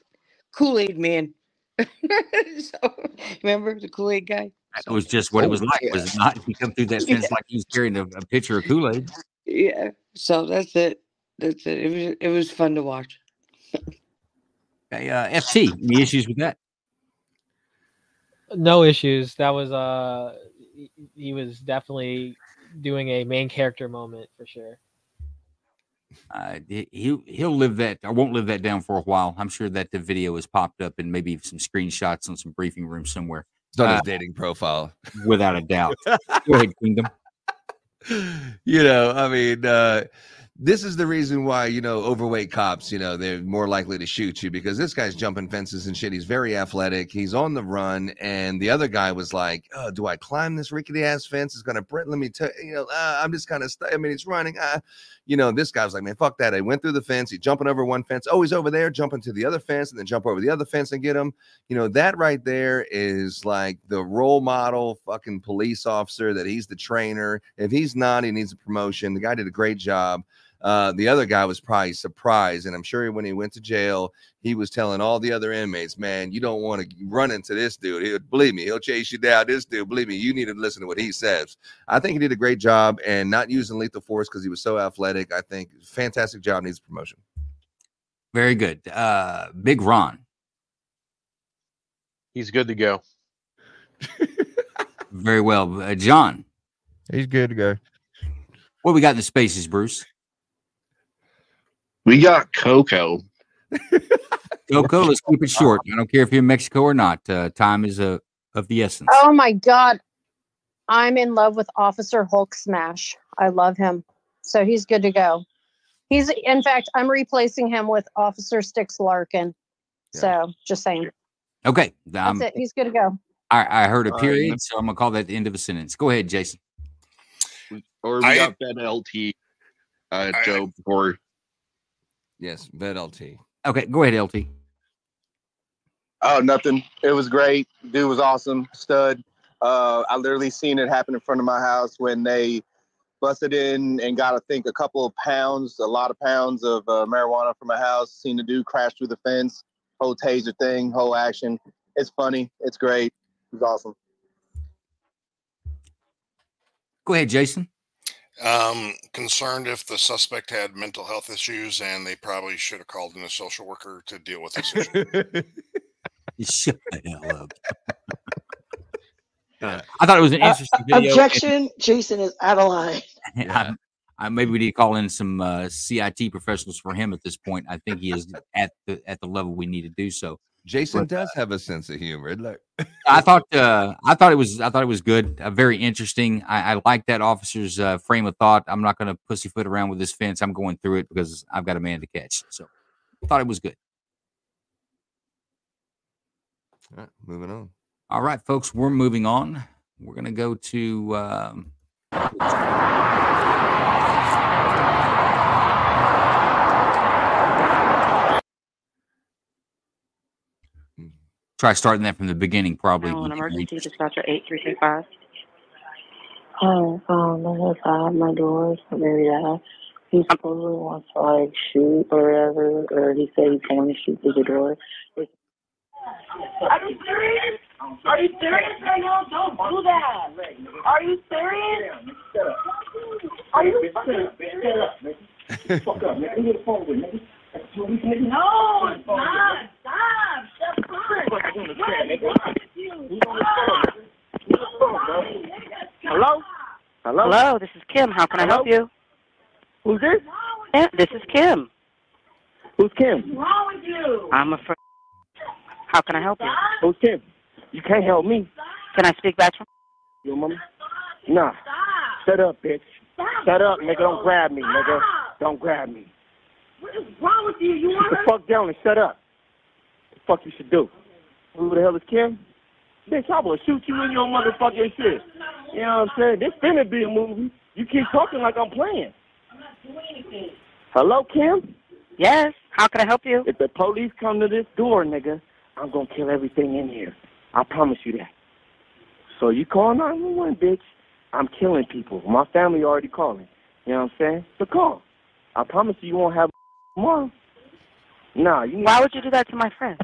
Kool-Aid Man. So, remember the Kool-Aid guy? That was just what it was like, was it not? He come through that fence Yeah. like he was carrying a pitcher of Kool-Aid. Yeah. So that's it. That's it. It was fun to watch. Okay, FT, any issues with that? No issues. That was he was definitely doing a main character moment for sure. He'll live that. I won't live that down for a while. I'm sure that the video has popped up and maybe some screenshots on some briefing room somewhere. It's on his dating profile. Without a doubt. Go ahead, Kingdom. You know, I mean, this is the reason why, you know, overweight cops, you know, they're more likely to shoot you, because this guy's jumping fences and shit. He's very athletic. He's on the run. And the other guy was like, oh, do I climb this rickety ass fence? It's going to let me tell you know, I'm just kind of, I mean, he's running. You know, this guy was like, man, fuck that. I went through the fence. He's jumping over one fence. Oh, he's over there, jumping to the other fence, and then jump over the other fence and get him. You know, that right there is like the role model fucking police officer, that he's the trainer. If he's not, he needs a promotion. The guy did a great job. The other guy was probably surprised, and I'm sure when he went to jail, he was telling all the other inmates, man, you don't want to run into this dude. Believe me, he'll chase you down. This dude, believe me, you need to listen to what he says. I think he did a great job, and not using lethal force because he was so athletic. I think fantastic job, needs promotion. Very good. Big Ron. He's good to go. Very well. John. He's good to go. What we got in the spaces, Bruce? We got Coco. Coco, let's keep it short. I don't care if you're in Mexico or not. Time is of the essence. Oh my God. I'm in love with Officer Hulk Smash. I love him. So he's good to go. In fact, I'm replacing him with Officer Styx Larkin. Yeah. So just saying. Okay. That's it. He's good to go. I heard a period, so I'm going to call that the end of a sentence. Go ahead, Jason. Or we got Ben LT, Joe, before. Yes, Ben LT. Okay, go ahead, LT. Oh, nothing. It was great. Dude was awesome. Stud. I literally seen it happen in front of my house when they busted in and got, I think, a lot of pounds of marijuana from my house. Seen the dude crash through the fence. Whole taser thing, whole action. It's funny. It's great. It was awesome. Go ahead, Jason. Concerned if the suspect had mental health issues, and they probably should have called in a social worker to deal with this issue. Shut the hell up. I thought it was an interesting video. Objection. Jason is out of line. Yeah. Maybe we need to call in some CIT professionals for him at this point. I think he is at the level we need to do so. Jason does have a sense of humor. Look, I thought it was good, very interesting. I like that officer's frame of thought. I'm not going to pussyfoot around with this fence. I'm going through it because I've got a man to catch. So I thought it was good. All right, moving on. All right, folks, we're moving on. We're going to go to try starting that from the beginning, probably. An emergency dispatcher 8325. Hi, I have my doors, maybe that. He supposedly wants to like shoot or whatever, or he said he's going to shoot through the door. Are you serious? Are you serious right now? Don't do that. Are you serious? Are you serious? Fuck up, man. Get the phone with me. No, stop. Stop. Hello? Hello, this is Kim. How can I help you? Who's this? Yeah, this is Kim. Who's Kim? What's wrong with you? I'm afraid. How can I help you? Who's Kim? You can't help me. Can I speak back to Your mama? Nah. Shut up, bitch. Shut up, nigga. Don't grab me, nigga. Don't grab me. What is wrong with you? You Sit the fuck down and shut up. What the fuck you should do? Who the hell is Kim? Bitch, I will shoot you in your motherfucking shit. You know what I'm saying? This finna be a movie. You keep talking like I'm playing. I'm not doing anything. Hello, Kim? Yes. How can I help you? If the police come to this door, nigga, I'm gonna kill everything in here. I promise you that. So you call 911, bitch. I'm killing people. My family already calling. You know what I'm saying? So call. I promise you won't have tomorrow. Nah, you. Why would you do that to my friend?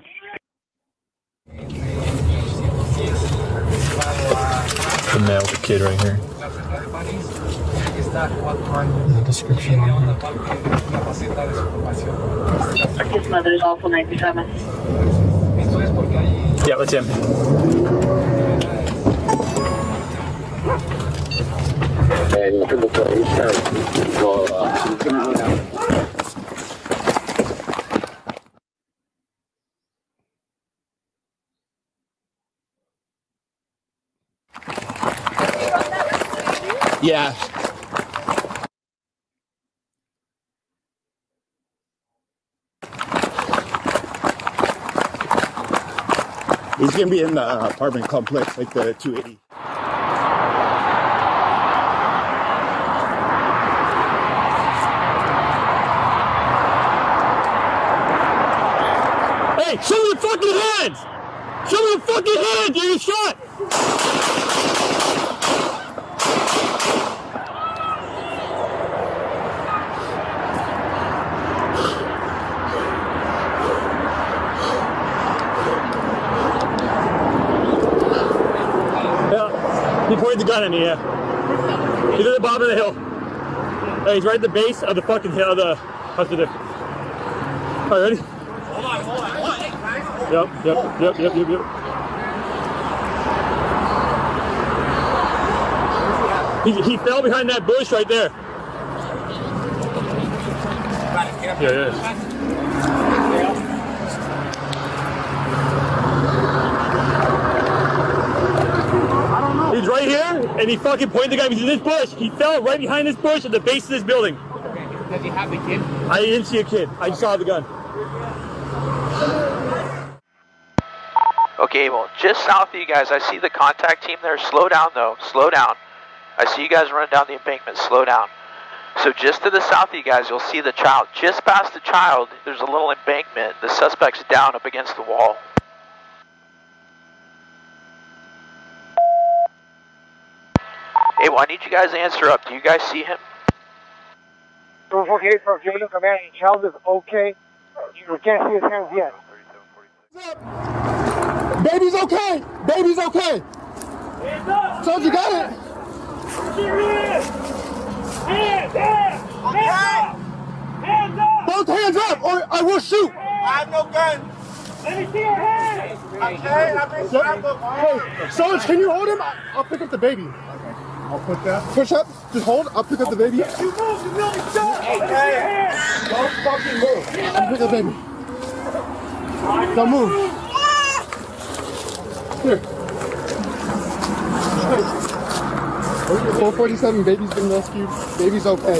The male, the kid right here. The description. His mother is also 97. Yeah, that's him. Yeah. He's gonna be in the apartment complex, like the 280. Hey, show me your fucking hands! Show me your fucking hands! You're shot! Yeah, he pointed the gun at me, yeah. He's at the bottom of the hill. Hey, he's right at the base of the fucking hill of the hospital. All right, ready? Hold on. Yep. He fell behind that bush right there. Yeah. He's right here, and he fucking pointed the guy. He's in this bush. He fell right behind this bush at the base of this building. Does he have the kid? I didn't see a kid. I saw the gun. Okay, well, just south of you guys, I see the contact team there. Slow down, though. Slow down. I see you guys running down the embankment. Slow down. So just to the south of you guys, you'll see the child. Just past the child, there's a little embankment. The suspect's down up against the wall. Hey, well, I need you guys to answer up. Do you guys see him? So, okay, so if you're looking at the child is okay, you can't see his hands yet. Baby's okay! Baby's okay! Hands up! Told you got it! Hands up! Hands up! Both hands up or I will shoot! I have no gun! Let me see your hands! Hey, Sarge, can you hold him? I'll pick up the baby. I'll put that. Push up. Just hold. I'll pick up the baby. You move, stop! Hey, don't fucking move. I'll pick up the baby. Don't move. Here. 447, baby's been rescued. Baby's okay.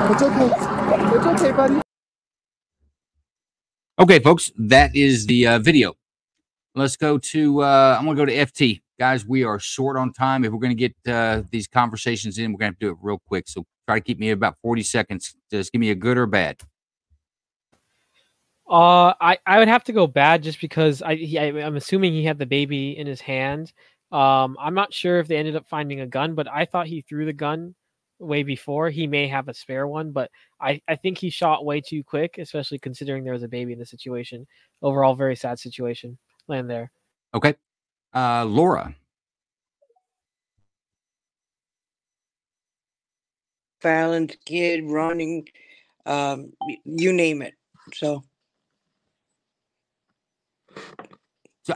It's okay. It's okay, buddy. Okay, folks, that is the video. Let's go to, I'm going to go to FT. Guys, we are short on time. If we're going to get these conversations in, we're going to have to do it real quick. So try to keep me about 40 seconds. Just give me a good or bad. I would have to go bad just because I'm assuming he had the baby in his hand. I'm not sure if they ended up finding a gun, but I thought he threw the gun way before. He may have a spare one, but I think he shot way too quick, especially considering there was a baby in the situation. Overall, very sad situation. Land there. Okay. Laura. Violent kid running, you name it. So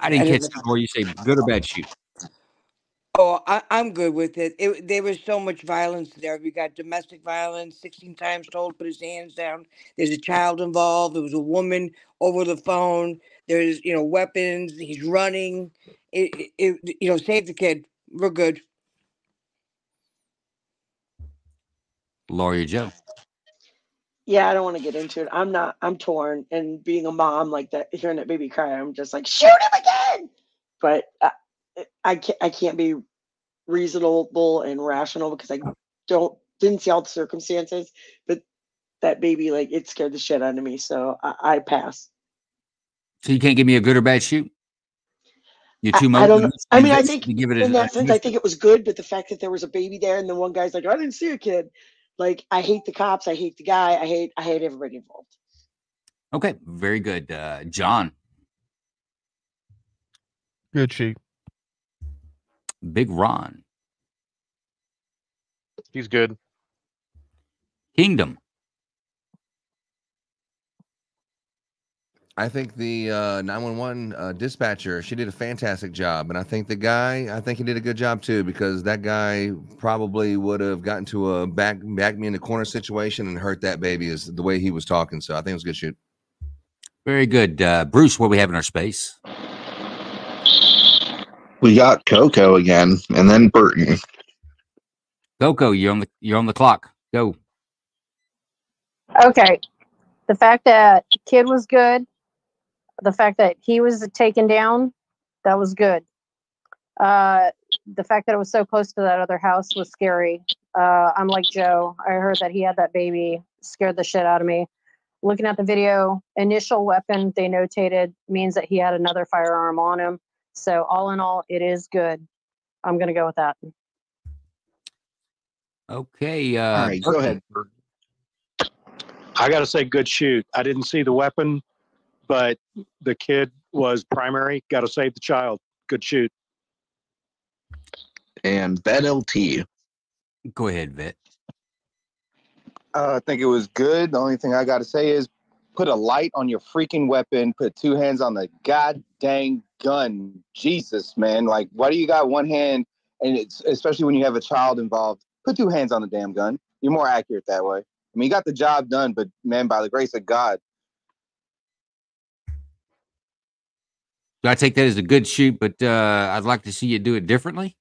I didn't catch the Laura. You say good or bad shoot? Oh, I'm good with it. There was so much violence there. We got domestic violence, 16 times told, put his hands down. There's a child involved. There was a woman over the phone. There's, weapons. He's running. Save the kid. We're good. Lawyer Joe. Yeah, I don't want to get into it. I'm torn. And being a mom like that, hearing that baby cry, I'm just like, shoot him again. But I can't be reasonable and rational because I didn't see all the circumstances. But that baby, like, it scared the shit out of me. So I pass. So you can't give me a good or bad shoot? You're too I don't know. I mean, I think to give it in that sense, I think it was good. But the fact that there was a baby there and the one guy's like, I didn't see a kid. Like, I hate the cops. I hate the guy. I hate everybody involved. Okay, very good. John. Good shoot. Big Ron. He's good. Kingdom. I think the 911 dispatcher, she did a fantastic job. And I think the guy, he did a good job too, because that guy probably would have gotten to a back me in the corner situation and hurt that baby is the way he was talking. So I think it was a good shoot. Very good. Bruce, what we have in our space? We got Coco again, and then Burton. Coco, you're on the clock. Go. Okay. The fact that kid was good, the fact that he was taken down, that was good. The fact that it was so close to that other house was scary. I'm like Joe. I heard that he had that baby, scared the shit out of me. Looking at the video, initial weapon they notated means that he had another firearm on him. So all in all, it is good. I'm going to go with that. Okay. All right, go ahead. I got to say, good shoot. I didn't see the weapon, but the kid was primary. Got to save the child. Good shoot. And Bet LT. Go ahead, Vet. I think it was good. The only thing I got to say is put a light on your freaking weapon. Put two hands on the god dang gun. Jesus, man. Like, why do you got one hand? And it's especially when you have a child involved, put two hands on the damn gun. You're more accurate that way. I mean, you got the job done, but man, by the grace of God. Do I take that as a good shoot, but I'd like to see you do it differently?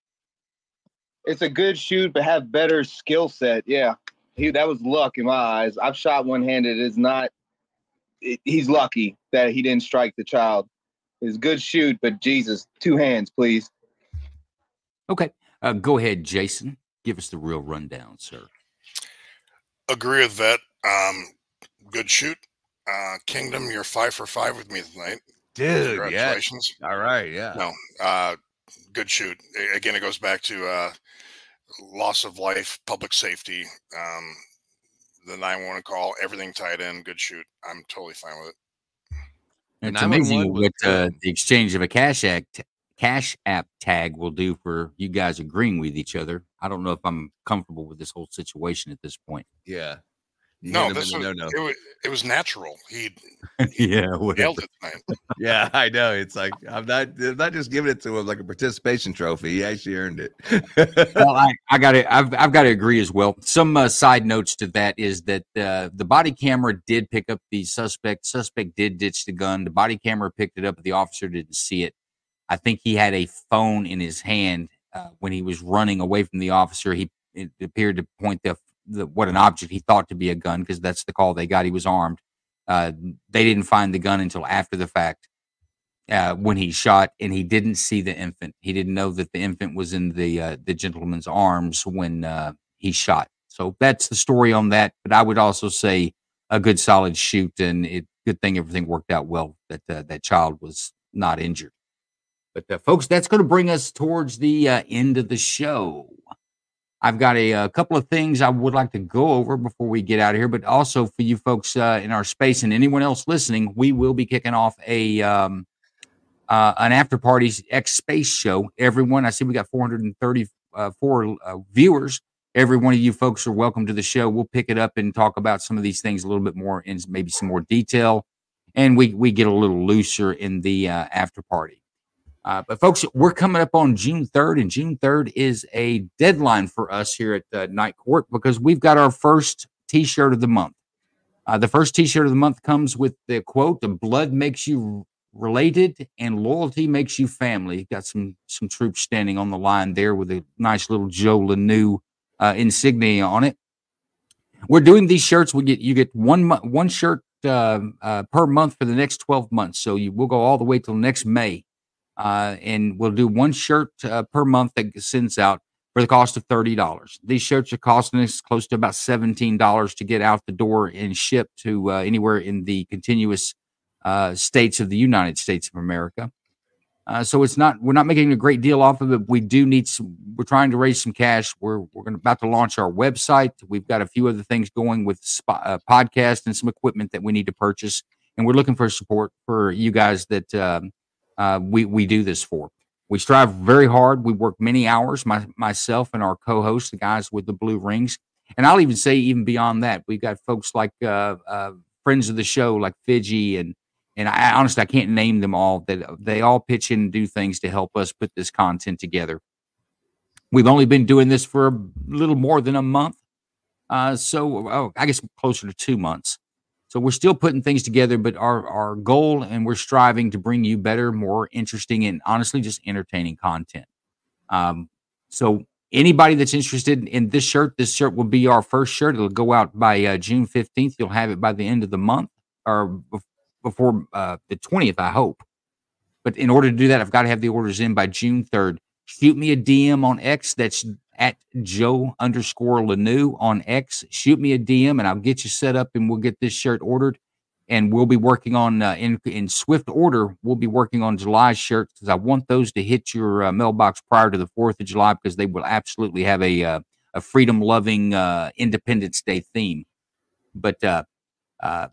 It's a good shoot, but have better skill set. Yeah. That was luck in my eyes. I've shot one-handed. It's not. He's lucky that he didn't strike the child. It's a good shoot, but Jesus, two hands, please. Okay. Go ahead, Jason. Give us the real rundown, sir. Agree with that. Good shoot. Kingdom, you're 5 for 5 with me tonight. Dude, congratulations. Yeah. All right, yeah. No, good shoot. Again, it goes back to loss of life, public safety, the 911 call, everything tied in. Good shoot. I'm totally fine with it. It's amazing what the exchange of a Cash App tag will do for you guys agreeing with each other. I don't know if I'm comfortable with this whole situation at this point. Yeah. You No, hit him this in was the no-no. it was natural. He Yeah, whatever. nailed it tonight. Yeah, I know. It's like I'm not just giving it to him like a participation trophy. He actually earned it. Well, I got to I've got to agree as well. Some side notes to that is that the body camera did pick up the suspect. Suspect did ditch the gun. The body camera picked it up, but the officer didn't see it. I think he had a phone in his hand when he was running away from the officer. It appeared to point what an object he thought to be a gun, because that's the call they got. He was armed. They didn't find the gun until after the fact. When he shot, and he didn't see the infant. He didn't know that the infant was in the gentleman's arms when he shot. So that's the story on that. But I would also say a good solid shoot, and good thing everything worked out well. That child was not injured. But folks, that's going to bring us towards the end of the show. I've got a couple of things I would like to go over before we get out of here. But also for you folks in our space and anyone else listening, we will be kicking off an after party X Space show. Everyone, I see we got 434 viewers. Every one of you folks are welcome to the show. We'll pick it up and talk about some of these things a little bit more in maybe some more detail, and we get a little looser in the after party. But folks, we're coming up on June 3rd, and June 3rd is a deadline for us here at Night Court, because we've got our first T-shirt of the month. The first T-shirt of the month comes with the quote: "The blood makes you related, and loyalty makes you family." Got some troops standing on the line there with a nice little Joe Lnu insignia on it. We're doing these shirts. You get one shirt per month for the next 12 months. So we'll go all the way till next May. And we'll do one shirt per month that sends out for the cost of $30. These shirts are costing us close to about $17 to get out the door and ship to anywhere in the continuous states of the United States of America. So we're not making a great deal off of it. We do need we're trying to raise some cash. We're about to launch our website. We've got a few other things going with podcast and some equipment that we need to purchase. And we're looking for support for you guys that we do this for. We strive very hard. We work many hours, myself and our co-hosts, the guys with the blue rings. And I'll even say even beyond that, we've got folks like friends of the show, like Fidji, and I honestly, I can't name them all. That they all pitch in and do things to help us put this content together. We've only been doing this for a little more than a month. I guess closer to 2 months. So we're still putting things together, but our goal, and we're striving to bring you better, more interesting, and honestly just entertaining content. So anybody that's interested in this shirt will be our first shirt. It'll go out by June 15th. You'll have it by the end of the month, or before the 20th, I hope. But in order to do that, I've got to have the orders in by June 3rd. Shoot me a DM on X. That's at Joe_Lnu on X. Shoot me a DM, and I'll get you set up, and we'll get this shirt ordered. And we'll be working on, in swift order, we'll be working on July's shirts, because I want those to hit your mailbox prior to the 4th of July, because they will absolutely have a freedom-loving Independence Day theme. But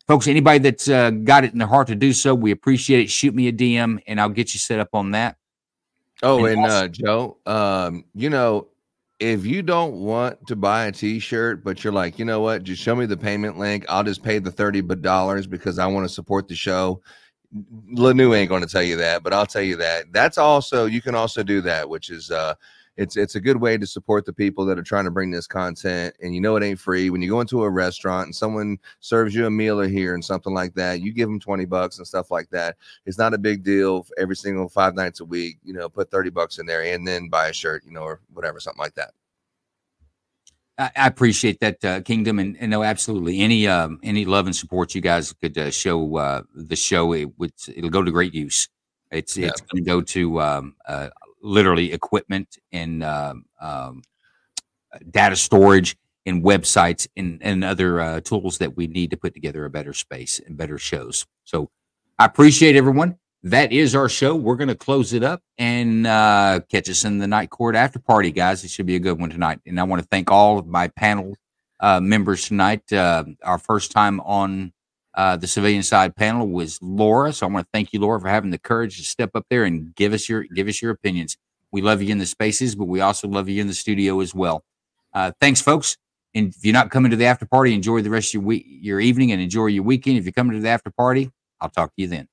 folks, anybody that's got it in their heart to do so, we appreciate it. Shoot me a DM, and I'll get you set up on that. Oh, and also, Joe, if you don't want to buy a T-shirt, but you're like, you know what, just show me the payment link. I'll just pay the $30 because I want to support the show. Lnu ain't going to tell you that, but I'll tell you that. You can also do that, which is it's a good way to support the people that are trying to bring this content. And it ain't free. When you go into a restaurant and someone serves you a meal here and something like that, you give them $20 and stuff like that. It's not a big deal every single 5 nights a week. Put $30 in there and then buy a shirt, or whatever, something like that. I appreciate that, Kingdom, and no, absolutely. Any love and support you guys could show the show, it'll go to great use. It's going to go to literally equipment and data storage and websites and other tools that we need to put together a better space and better shows. So I appreciate everyone. That is our show. We're going to close it up and catch us in the Night Court after party, guys. It should be a good one tonight. And I want to thank all of my panel members tonight. Our first time on the civilian side panel was Laura. So I want to thank you, Laura, for having the courage to step up there and give us your opinions. We love you in the spaces, but we also love you in the studio as well. Thanks, folks. And if you're not coming to the after party, enjoy the rest of your evening and enjoy your weekend. If you're coming to the after party, I'll talk to you then.